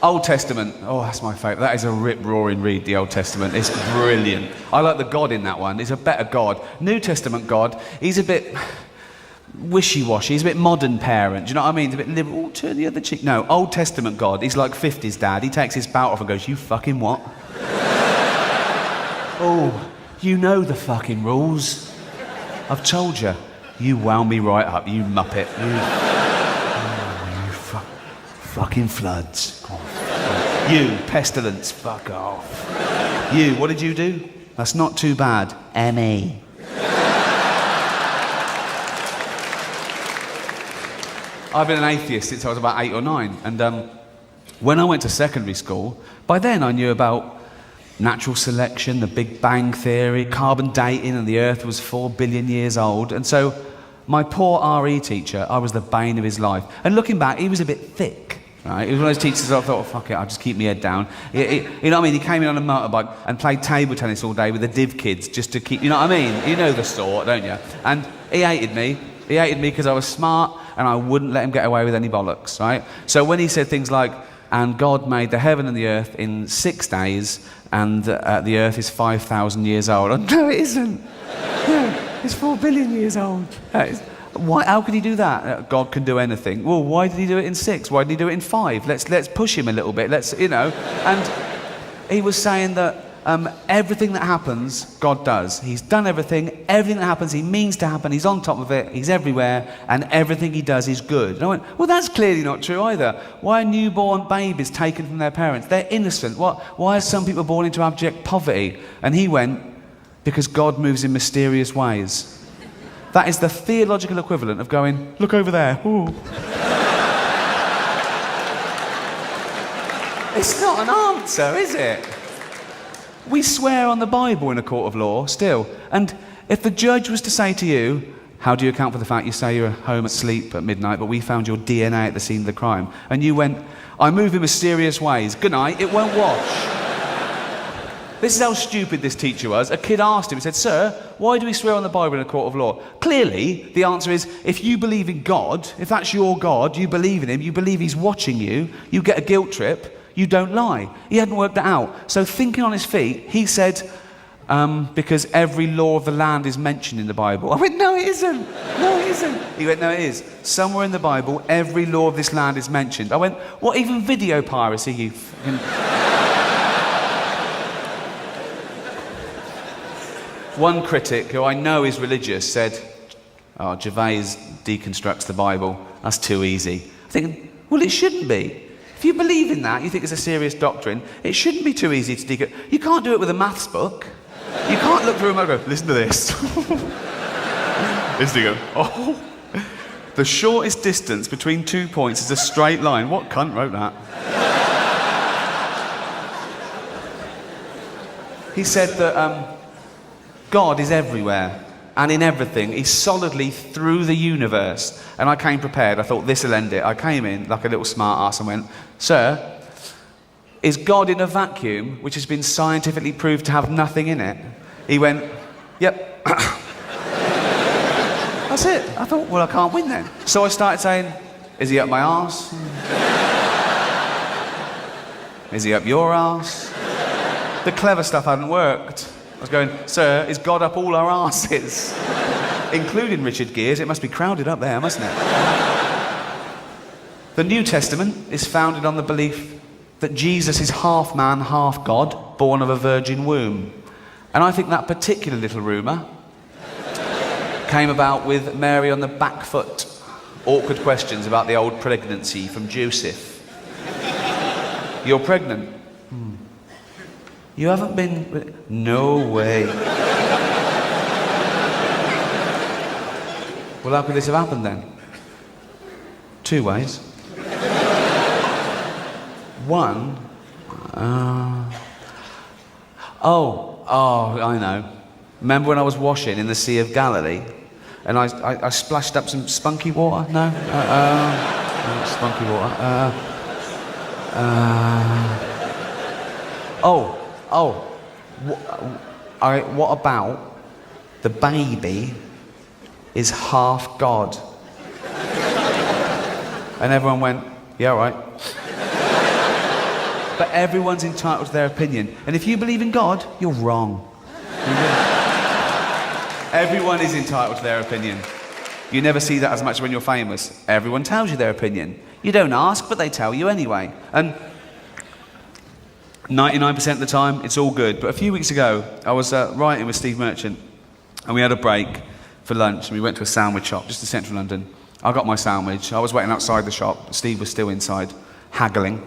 [SPEAKER 3] Old Testament. Oh, that's my favourite. That is a rip-roaring read, the Old Testament. It's brilliant. I like the God in that one. He's a better God. New Testament God, he's a bit... wishy-washy, he's a bit modern parent, do you know what I mean? He's a bit liberal, oh, turn the other cheek. No, Old Testament God, he's like 50s dad, he takes his bout off and goes, you fucking what? Oh, you know the fucking rules. I've told you. You wound me right up, you muppet. You fucking floods. You, pestilence, fuck off. You, what did you do? That's not too bad. M.E. I've been an atheist since I was about 8 or 9, and when I went to secondary school, by then I knew about natural selection, the Big Bang Theory, carbon dating, and the Earth was 4 billion years old, and so my poor RE teacher, I was the bane of his life. And looking back, he was a bit thick, right? He was one of those teachers that I thought, oh, fuck it, I'll just keep my head down. You know what I mean? He came in on a motorbike and played table tennis all day with the div kids just to keep, you know what I mean? You know the sort, don't you? And he hated me. He hated me because I was smart and I wouldn't let him get away with any bollocks, right? So when he said things like, and God made the heaven and the earth in 6 days, and the earth is 5,000 years old. Oh, no, it isn't. No, it's 4 billion years old. Why? How could he do that? God can do anything. Well, why did he do it in 6? Why did he do it in 5? Let's push him a little bit. Let's, you know. And he was saying that everything that happens, God does. He's done everything. Everything that happens, he means to happen. He's on top of it. He's everywhere. And everything he does is good. And I went, well, that's clearly not true either. Why are newborn babies taken from their parents? They're innocent. Why are some people born into abject poverty? And he went, because God moves in mysterious ways. That is the theological equivalent of going, look over there. Ooh. It's not an answer, is it? We swear on the Bible in a court of law, still. And if the judge was to say to you, how do you account for the fact you say you're home asleep at midnight, but we found your DNA at the scene of the crime? And you went, I move in mysterious ways. Good night, it won't wash. This is how stupid this teacher was. A kid asked him, he said, sir, why do we swear on the Bible in a court of law? Clearly, the answer is, if you believe in God, if that's your God, you believe in him, you believe he's watching you, you get a guilt trip, you don't lie. He hadn't worked that out. So thinking on his feet, he said, because every law of the land is mentioned in the Bible. I went, no, it isn't. No, it isn't. He went, no, it is. Somewhere in the Bible, every law of this land is mentioned. I went, what, even video piracy, you fucking... One critic, who I know is religious, said, oh, Gervais deconstructs the Bible. That's too easy. I'm thinking, well, it shouldn't be. If you believe in that, you think it's a serious doctrine, it shouldn't be too easy to deconstruct. You can't do it with a maths book. You can't look through a book and go, listen to this. Listen to go, oh. The shortest distance between 2 points is a straight line. What cunt wrote that? He said that God is everywhere and in everything. He's solidly through the universe. And I came prepared. I thought, this'll end it. I came in like a little smart ass and went, sir, is God in a vacuum, which has been scientifically proved to have nothing in it? He went, yep. That's it. I thought, well, I can't win then. So I started saying, is he up my arse? Is he up your arse? The clever stuff hadn't worked. I was going, sir, is God up all our arses? Including Richard Gere's. It must be crowded up there, mustn't it? The New Testament is founded on the belief that Jesus is half man, half God, born of a virgin womb. And I think that particular little rumour came about with Mary on the back foot. Awkward questions about the old pregnancy from Joseph. You're pregnant? You haven't been... No way. Well, how could this have happened then? 2 ways. One... I know. Remember when I was washing in the Sea of Galilee? And I splashed up some spunky water? No? Spunky water. What about the baby is half God? And everyone went, yeah, right. But everyone's entitled to their opinion. And if you believe in God, you're wrong. Everyone is entitled to their opinion. You never see that as much when you're famous. Everyone tells you their opinion. You don't ask, but they tell you anyway. And 99% of the time, it's all good. But a few weeks ago, I was writing with Steve Merchant, and we had a break for lunch, and we went to a sandwich shop just in central London. I got my sandwich. I was waiting outside the shop. Steve was still inside, haggling.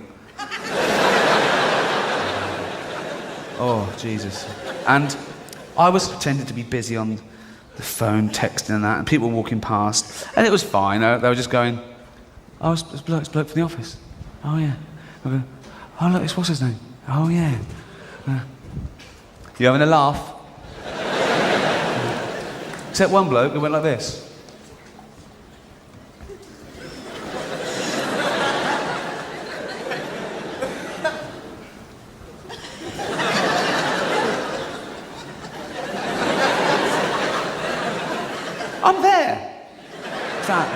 [SPEAKER 3] Oh, Jesus. And I was pretending to be busy on the phone, texting and that, and people were walking past, and it was fine. They were just going, oh, it's bloke from the office. Oh, yeah. I go, oh, look, what's his name? Oh, yeah. You having a laugh? Except one bloke who went like this. I'm there. That.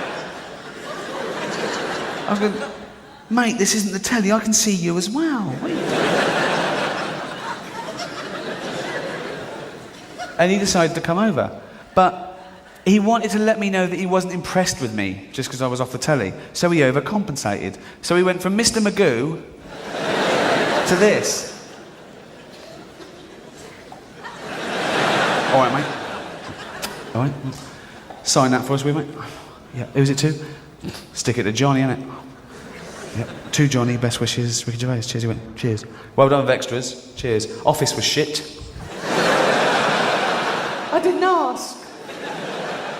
[SPEAKER 3] I was going, mate, this isn't the telly. I can see you as well. What are you doing? And he decided to come over. But he wanted to let me know that he wasn't impressed with me just because I was off the telly. So he overcompensated. So he went from Mr. Magoo to this. All right, mate. All right. Sign that for us, will you, mate? Yeah. Who's it to? Stick it to Johnny, innit? Yep. To Johnny, best wishes, Ricky Gervais. Cheers, he went. Cheers. Well done with extras. Cheers. Office was shit. I didn't ask.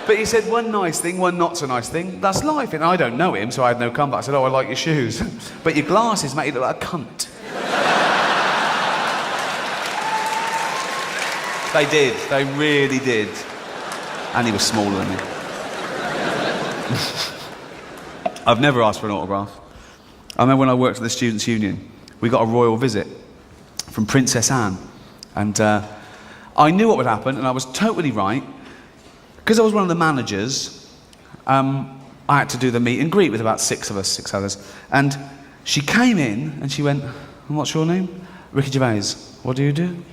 [SPEAKER 3] But he said one nice thing, one not so nice thing. That's life. And I don't know him, so I had no comeback. I said, oh, I like your shoes. But your glasses make you look like a cunt. They did. They really did. And he was smaller than me. I've never asked for an autograph. I remember when I worked at the Students' Union, we got a royal visit from Princess Anne. And I knew what would happen, and I was totally right. Because I was one of the managers, I had to do the meet and greet with about 6 others. And she came in, and she went, what's your name? Ricky Gervais. What do you do?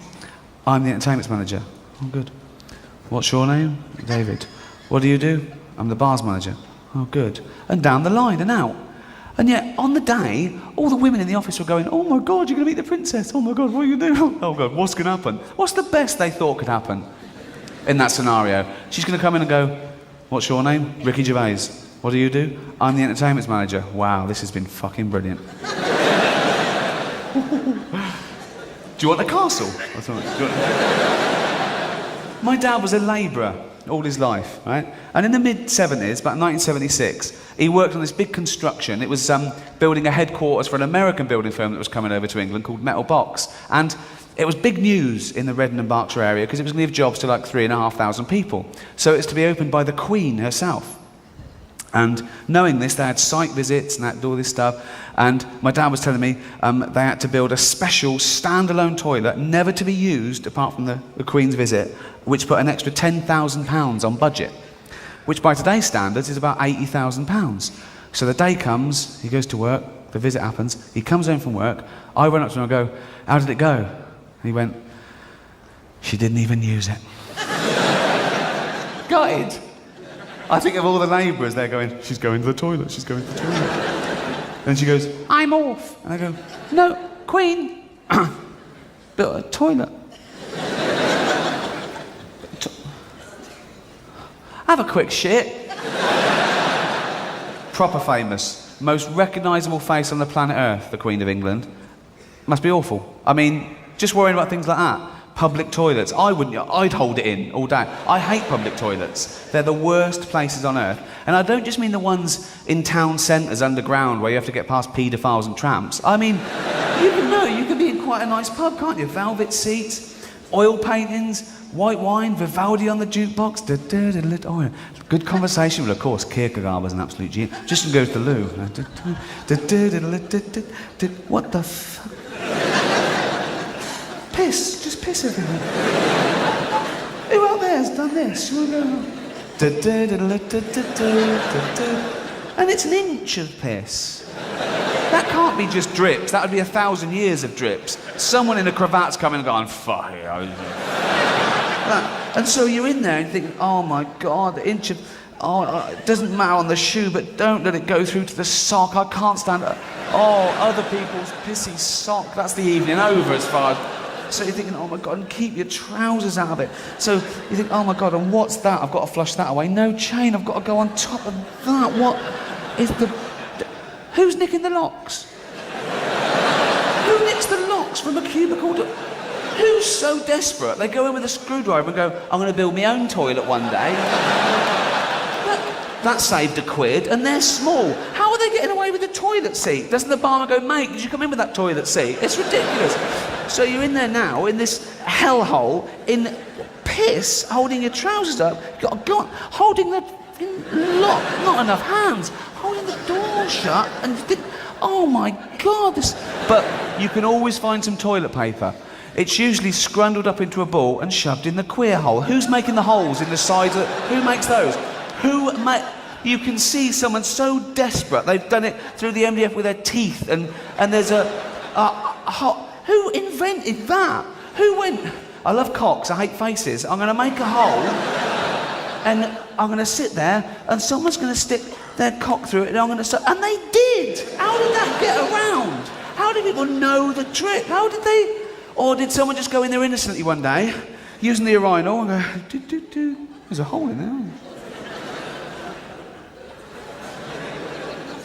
[SPEAKER 3] I'm the entertainment manager. Oh, good. What's your name? David. What do you do? I'm the bars manager. Oh, good. And down the line and out. And yet, on the day, all the women in the office were going, oh my God, you're going to meet the princess. Oh my God, what are you going to do? Oh God, what's going to happen? What's the best they thought could happen in that scenario? She's going to come in and go, what's your name? Ricky Gervais. What do you do? I'm the entertainment manager. Wow, this has been fucking brilliant. Do you want a castle? My dad was a labourer all his life, right? And in the mid-70s, about 1976, he worked on this big construction. It was building a headquarters for an American building firm that was coming over to England called Metal Box. And it was big news in the Redden and Berkshire area because it was going to give jobs to like 3,500 people. So it's to be opened by the Queen herself. And knowing this, they had site visits and they had to do all this stuff. And my dad was telling me they had to build a special standalone toilet, never to be used apart from the Queen's visit, which put an extra £10,000 on budget, which by today's standards is about £80,000. So the day comes, he goes to work, the visit happens, he comes home from work, I run up to him and I go, "How did it go?" And he went, "She didn't even use it." Gutted. I think of all the neighbours, they're going, "She's going to the toilet, she's going to the toilet." And she goes, "I'm off." And I go, "No, Queen, built a toilet." Have a quick shit. Proper famous. Most recognisable face on the planet Earth, the Queen of England. Must be awful. I mean, just worrying about things like that. Public toilets. I'd hold it in all day. I hate public toilets. They're the worst places on earth. And I don't just mean the ones in town centres underground where you have to get past paedophiles and tramps. I mean, you can be in quite a nice pub, can't you? Velvet seats, oil paintings, white wine, Vivaldi on the jukebox. Oh, yeah. Good conversation. Well, of course, Kierkegaard was an absolute genius. Just goes to Lou. What the fuck? Piss, just piss everywhere. Who out there has done this? And it's an inch of piss. That can't be just drips. That would be 1,000 years of drips. Someone in a cravat's coming and going, "Fuck it." And so you're in there and you think, "Oh my God, the inch of... it doesn't matter on the shoe, but don't let it go through to the sock. I can't stand it. Oh, other people's pissy sock. That's the evening over as far as..." So you're thinking, "Oh my God," and keep your trousers out of it. So you think, "Oh my God, and what's that? I've got to flush that away. No chain, I've got to go on top of that. What is the... Who's nicking the locks? Who nicks the locks from a cubicle to... Who's so desperate they go in with a screwdriver and go, "I'm going to build my own toilet one day." That saved £1, and they're small. How are they getting away with the toilet seat? Doesn't the barman go, "Mate, did you come in with that toilet seat?" It's ridiculous. So you're in there now, in this hellhole, in piss, holding your trousers up, holding the lock, not enough hands, holding the door shut, and oh my God, this... But you can always find some toilet paper. It's usually scrundled up into a ball and shoved in the queer hole. Who's making the holes in the sides of... Who makes those? You can see someone so desperate, they've done it through the MDF with their teeth, and there's who invented that? Who went... I love cocks, I hate faces. I'm going to make a hole, and I'm going to sit there, and someone's going to stick their cock through it, and I'm going to... And they did! How did that get around? How did people know the trick? How did they... Or did someone just go in there innocently one day, using the urinal, and go... There's a hole in there.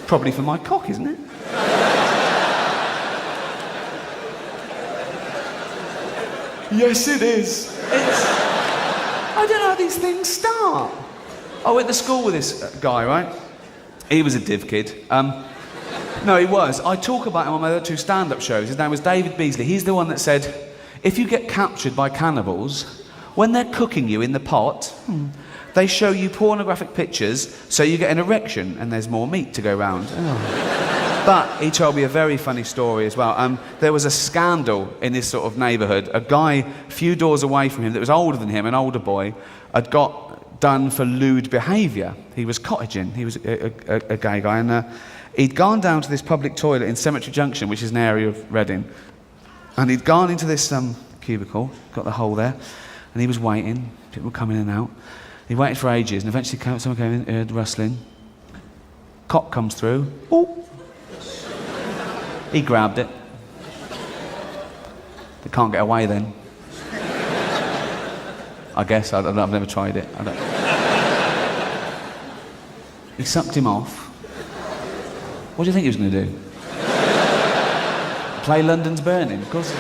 [SPEAKER 3] Probably for my cock, isn't it? Yes, it is. I don't know how these things start. I went to school with this guy, right? He was a div kid. No, he was. I talk about him on my other 2 stand-up shows. His name was David Beasley. He's the one that said, if you get captured by cannibals, when they're cooking you in the pot, they show you pornographic pictures so you get an erection and there's more meat to go round. Oh. But he told me a very funny story as well. There was a scandal in this sort of neighbourhood. A guy a few doors away from him that was older than him, an older boy, had got done for lewd behaviour. He was cottaging. He was a gay guy, and he'd gone down to this public toilet in Cemetery Junction, which is an area of Reading, and he'd gone into this cubicle, got the hole there, and he was waiting. People were coming in and out. He waited for ages, and eventually someone came in, heard rustling. Cock comes through. Oh! He grabbed it. They can't get away then. I guess. I've never tried it. He sucked him off. What do you think he was going to do? Play London's Burning? Of course.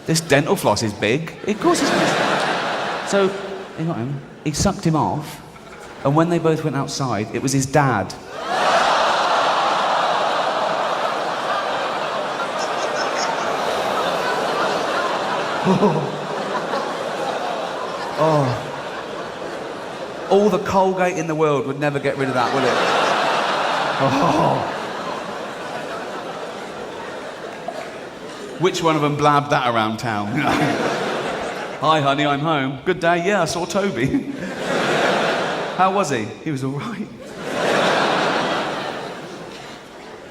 [SPEAKER 3] This dental floss is big. Of course he's going to... So, he got him. He sucked him off, and when they both went outside, it was his dad. All the Colgate in the world would never get rid of that, would it? Oh. Which one of them blabbed that around town? Hi, honey, I'm home. Good day. Yeah, I saw Toby. How was he? He was all right.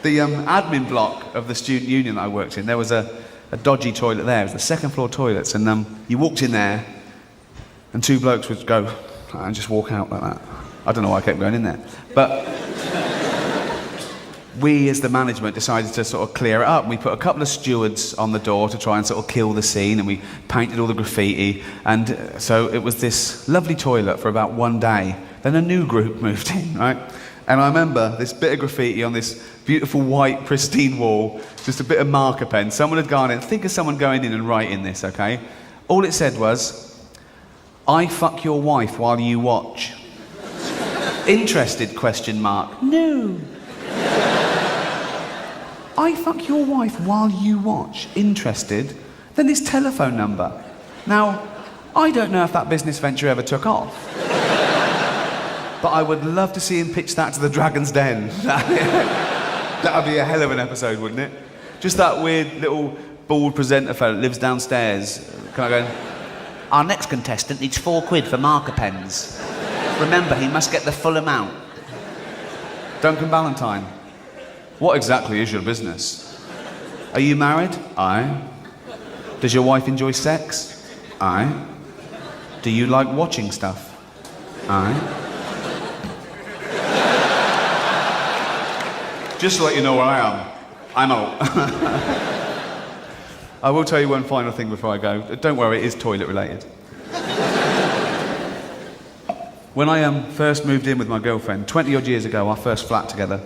[SPEAKER 3] The admin block of the student union that I worked in, there was a dodgy toilet there. It was the second floor toilets, and you walked in there, and two blokes would go and just walk out like that. I don't know why I kept going in there. But we, as the management, decided to sort of clear it up. We put a couple of stewards on the door to try and sort of kill the scene, and we painted all the graffiti. And so it was this lovely toilet for about one day. Then a new group moved in, right? And I remember this bit of graffiti on this beautiful white, pristine wall, just a bit of marker pen. Someone had gone in. Think of someone going in and writing this, okay? All it said was, "I fuck your wife while you watch." Interested, question mark. No. I fuck your wife while you watch. Interested? Then his telephone number. Now, I don't know if that business venture ever took off. But I would love to see him pitch that to the Dragon's Den. That would be a hell of an episode, wouldn't it? Just that weird little bald presenter fellow that lives downstairs. Kind of going, "Our next contestant needs £4 for marker pens. Remember, he must get the full amount." Duncan Ballantyne. What exactly is your business? Are you married? Aye. Does your wife enjoy sex? Aye. Do you like watching stuff? Aye. Just to let you know where I am, I'm out. I will tell you one final thing before I go. Don't worry, it is toilet related. When I first moved in with my girlfriend, 20 odd years ago, our first flat together,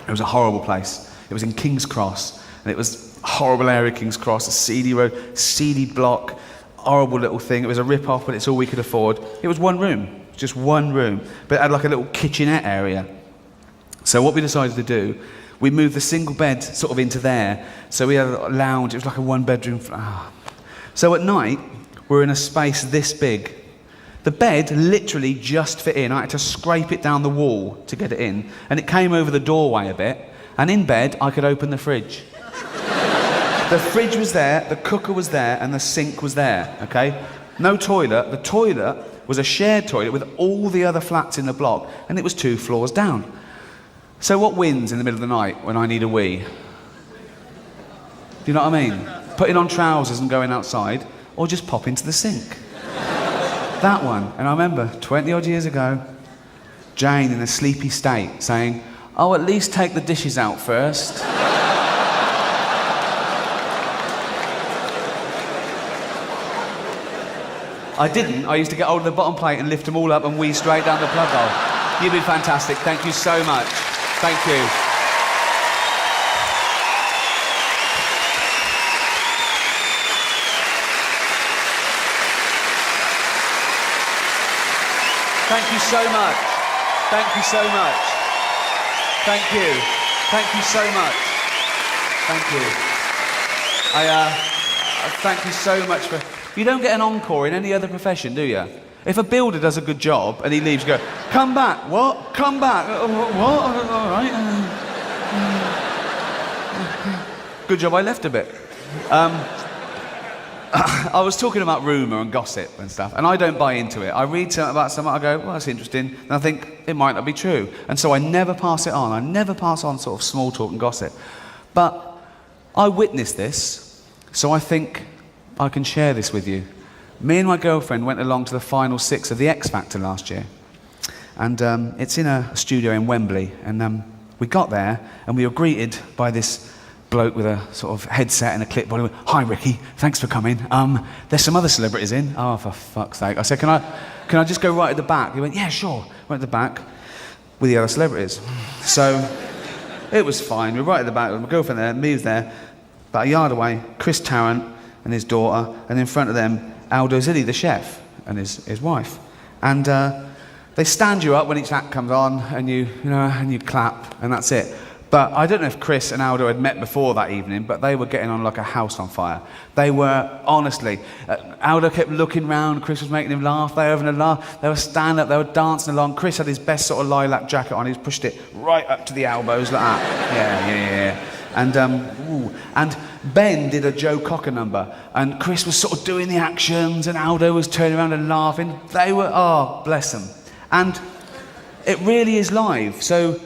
[SPEAKER 3] it was a horrible place. It was in King's Cross, and it was a horrible area, King's Cross, a seedy road, seedy block, horrible little thing. It was a rip-off, but it's all we could afford. It was one room, just one room, but it had like a little kitchenette area. So what we decided to do, we moved the single bed sort of into there. So we had a lounge, it was like a one-bedroom flat. So at night, we're in a space this big. The bed literally just fit in. I had to scrape it down the wall to get it in, and it came over the doorway a bit, and in bed, I could open the fridge. The fridge was there, the cooker was there, and the sink was there, okay? No toilet. The toilet was a shared toilet with all the other flats in the block, and it was 2 floors down. So what wins in the middle of the night when I need a wee? Do you know what I mean? Putting on trousers and going outside, or just pop into the sink. That one. And I remember 20 odd years ago, Jane in a sleepy state saying, "Oh, at least take the dishes out first." I didn't. I used to get hold of the bottom plate and lift them all up and wee straight down the plug hole. You've been fantastic. Thank you so much. Thank you. Thank you so much. Thank you so much. Thank you. Thank you so much. Thank you. Thank you so much for... You don't get an encore in any other profession, do you? If a builder does a good job and he leaves, you go, "Come back." What? Come back. What? All right. Good job I left a bit. I was talking about rumour and gossip and stuff, and I don't buy into it. I read something about someone, I go, "Well, that's interesting," and I think it might not be true. And so I never pass it on. I never pass on sort of small talk and gossip. But I witnessed this, so I think I can share this with you. Me and my girlfriend went along to the final 6 of the X Factor last year. And it's in a studio in Wembley. And we got there, and we were greeted by this bloke with a sort of headset and a clipboard. He went, "Hi, Ricky, thanks for coming. There's some other celebrities in." "Oh, for fuck's sake." I said, can I just go right at the back?" He went, "Yeah, sure." Went at the back with the other celebrities. So it was fine. We were right at the back with my girlfriend there, me was there. About a yard away, Chris Tarrant and his daughter, and in front of them, Aldo Zilli, the chef, and his wife. And they stand you up when each act comes on, and you clap, and that's it. But I don't know if Chris and Aldo had met before that evening, but they were getting on like a house on fire. They were, honestly, Aldo kept looking round, Chris was making him laugh, they were having a laugh, they were standing up, they were dancing along. Chris had his best sort of lilac jacket on, he's pushed it right up to the elbows like that. Yeah. And Ben did a Joe Cocker number, and Chris was sort of doing the actions, and Aldo was turning around and laughing. They were, oh, bless them. And it really is live, so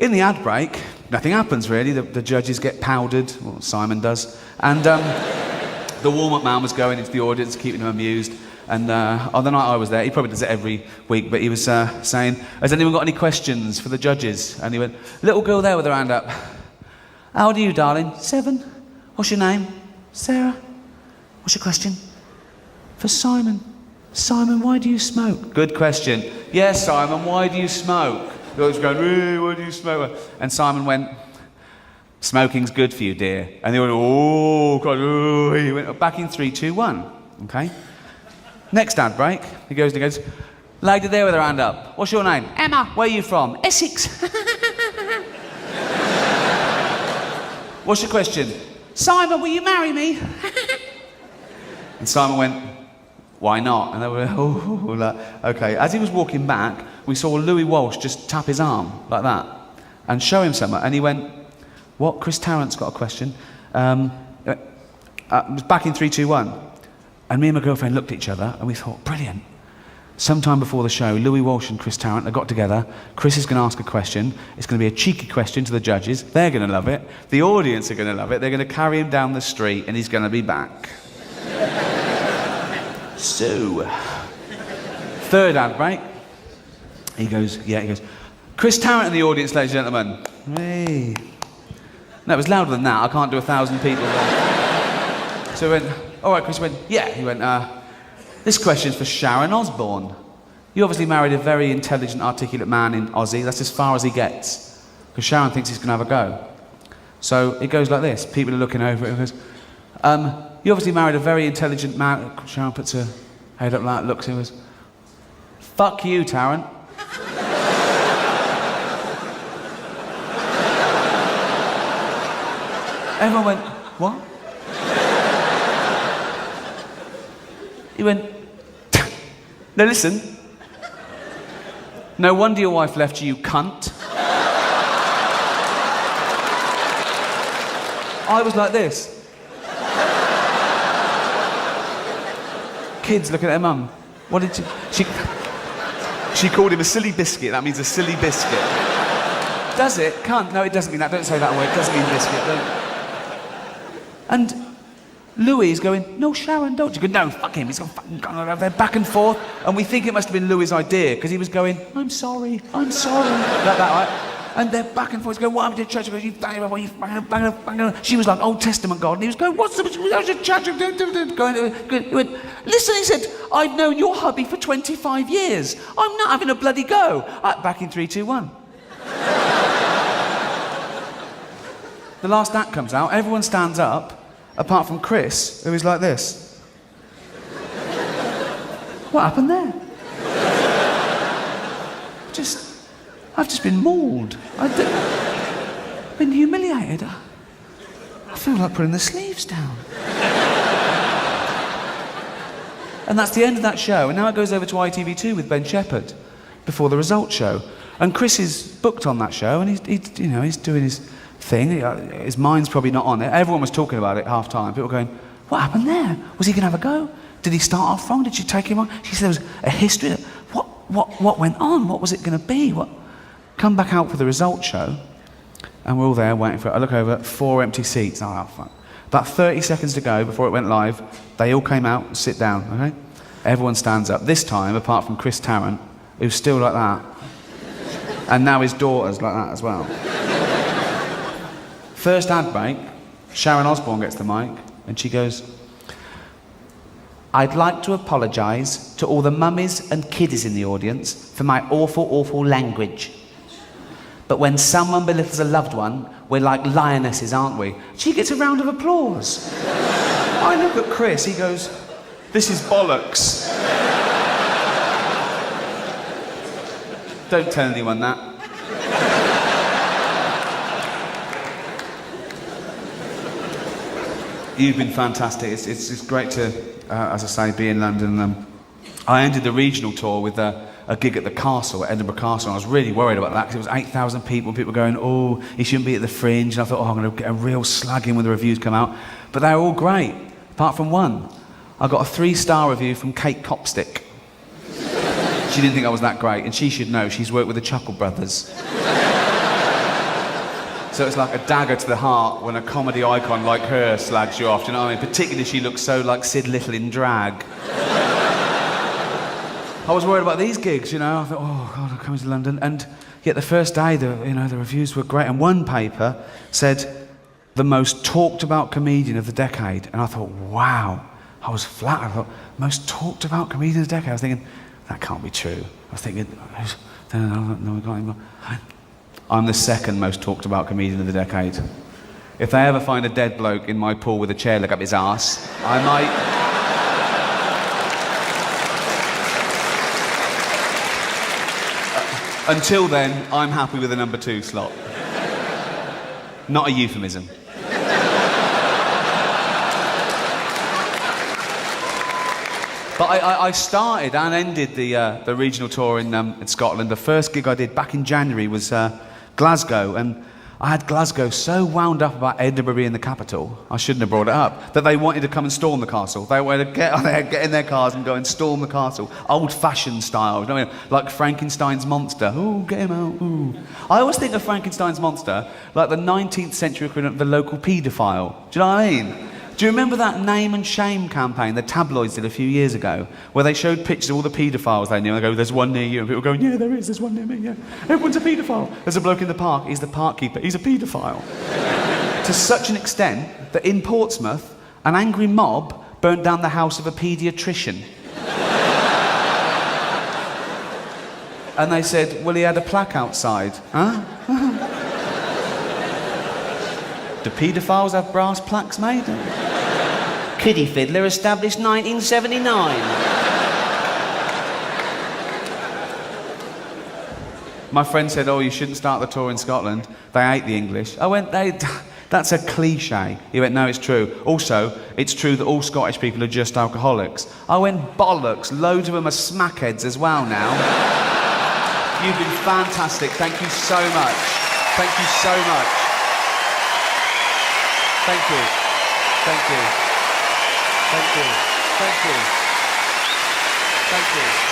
[SPEAKER 3] in the ad break, nothing happens really. The judges get powdered, well, Simon does, and the warm-up man was going into the audience, keeping them amused. And on the night I was there, he probably does it every week, but he was saying, has anyone got any questions for the judges? And he went, little girl there with her hand up. How old are you, darling? 7. What's your name? Sarah. What's your question? For Simon. Simon, why do you smoke? Good question. Yes, Simon, why do you smoke? They was going, why do you smoke? And Simon went, smoking's good for you, dear. And they went, oh, God, oh. He went, back in 3, 2, 1. Okay? Next ad break, he goes, lady there with her hand up. What's your name? Emma. Where are you from? Essex. What's your question? Simon, will you marry me? And Simon went, why not? And they were, like, okay. As he was walking back, we saw Louis Walsh just tap his arm like that and show him something. And he went, what? Chris Tarrant's got a question. It was back in 3, 2, 1. And me and my girlfriend looked at each other and we thought, brilliant. Sometime before the show, Louis Walsh and Chris Tarrant have got together. Chris is going to ask a question. It's going to be a cheeky question to the judges. They're going to love it. The audience are going to love it. They're going to carry him down the street and he's going to be back. So, third ad break. He goes, Chris Tarrant in the audience, ladies and gentlemen. Hey. No, it was louder than that. I can't do 1,000 people. So he went, all right, Chris went, yeah. He went, this question's for Sharon Osbourne. You obviously married a very intelligent, articulate man in Aussie. That's as far as he gets. Because Sharon thinks he's going to have a go. So it goes like this. People are looking over it and goes, you obviously married a very intelligent man. Sharon puts her head up like that, looks at him and goes, fuck you, Tarrant. Everyone went, what? He went, no, listen. No wonder your wife left you, you cunt. I was like this. Kids looking at their mum. What did she called him a silly biscuit. That means a silly biscuit. Does it? Cunt. No, it doesn't mean that. Don't say that word. It doesn't mean biscuit. Don't. And Louis is going, no, Sharon, don't. You go, no, fuck him. He's going fucking they're back and forth. And we think it must have been Louis' idea because he was going, I'm sorry. Like that, right? And they're back and forth. He's going, what happened to church? He goes, you bang. She was like, Old Testament God. And he was going, what's the church? He went, listen, he said, I've known your hubby for 25 years. I'm not having a bloody go. Back in 3, 2, 1. The last act comes out. Everyone stands up. Apart from Chris, who is like this. What happened there? I've just been mauled. I've been humiliated. I feel like putting the sleeves down. And that's the end of that show. And now it goes over to ITV2 with Ben Shepherd before the results show. And Chris is booked on that show, and he's doing his thing. His mind's probably not on it. Everyone was talking about it half time. People were going, what happened there? Was he going to have a go? Did he start off wrong? Did she take him on? She said there was a history. What went on? What was it going to be? Come back out for the results show, and we're all there waiting for it. I look over, 4 empty seats. Oh, fuck. About 30 seconds to go before it went live, they all came out and sit down, okay? Everyone stands up. This time, apart from Chris Tarrant, who's still like that. And now his daughter's like that as well. First ad break, Sharon Osbourne gets the mic, and she goes, I'd like to apologise to all the mummies and kiddies in the audience for my awful, awful language. But when someone belittles a loved one, we're like lionesses, aren't we? She gets a round of applause. I look at Chris, he goes, this is bollocks. Don't tell anyone that. You've been fantastic. It's great to, as I say, be in London. I ended the regional tour with a gig at the Castle, at Edinburgh Castle, and I was really worried about that because it was 8,000 people. People were going, oh, he shouldn't be at the Fringe. And I thought, oh, I'm going to get a real slugging when the reviews come out. But they were all great, apart from one. I got a 3-star review from Kate Copstick. She didn't think I was that great, and she should know. She's worked with the Chuckle Brothers. So it's like a dagger to the heart when a comedy icon like her slags you off. Do you know what I mean? Particularly she looks so like Sid Little in drag. I was worried about these gigs, you know. I thought, oh God, I'm coming to London. And yet the first day, the reviews were great. And one paper said, the most talked about comedian of the decade. And I thought, wow. I was flat. I thought, most talked about comedian of the decade. I was thinking, that can't be true. I was thinking, no, I'm the second most talked about comedian of the decade. If they ever find a dead bloke in my pool with a chair leg up his arse, I might... Until then, I'm happy with the number 2 slot. Not a euphemism. But I started and ended the regional tour in Scotland. The first gig I did back in January was Glasgow, and I had Glasgow so wound up about Edinburgh being the capital, I shouldn't have brought it up, that they wanted to come and storm the castle. They wanted to get in their cars and go and storm the castle, old-fashioned style, you know what I mean? Like Frankenstein's monster. Ooh, get him out, ooh. I always think of Frankenstein's monster like the 19th century equivalent of the local paedophile. Do you know what I mean? Do you remember that name and shame campaign the tabloids did a few years ago, where they showed pictures of all the paedophiles they knew, and they go, there's one near you, and people going, yeah, there's one near me, yeah. Everyone's a paedophile. There's a bloke in the park, he's the park keeper, he's a paedophile. To such an extent that in Portsmouth, an angry mob burnt down the house of a paediatrician. And they said, well, he had a plaque outside. Huh? Do paedophiles have brass plaques made? Kiddie Fiddler, established 1979. My friend said, oh, you shouldn't start the tour in Scotland. They hate the English. I went, that's a cliche. He went, no, it's true. Also, it's true that all Scottish people are just alcoholics. I went, bollocks. Loads of them are smackheads as well now. You've been fantastic. Thank you so much. Thank you so much. Thank you. Thank you. Thank you. Thank you. Thank you.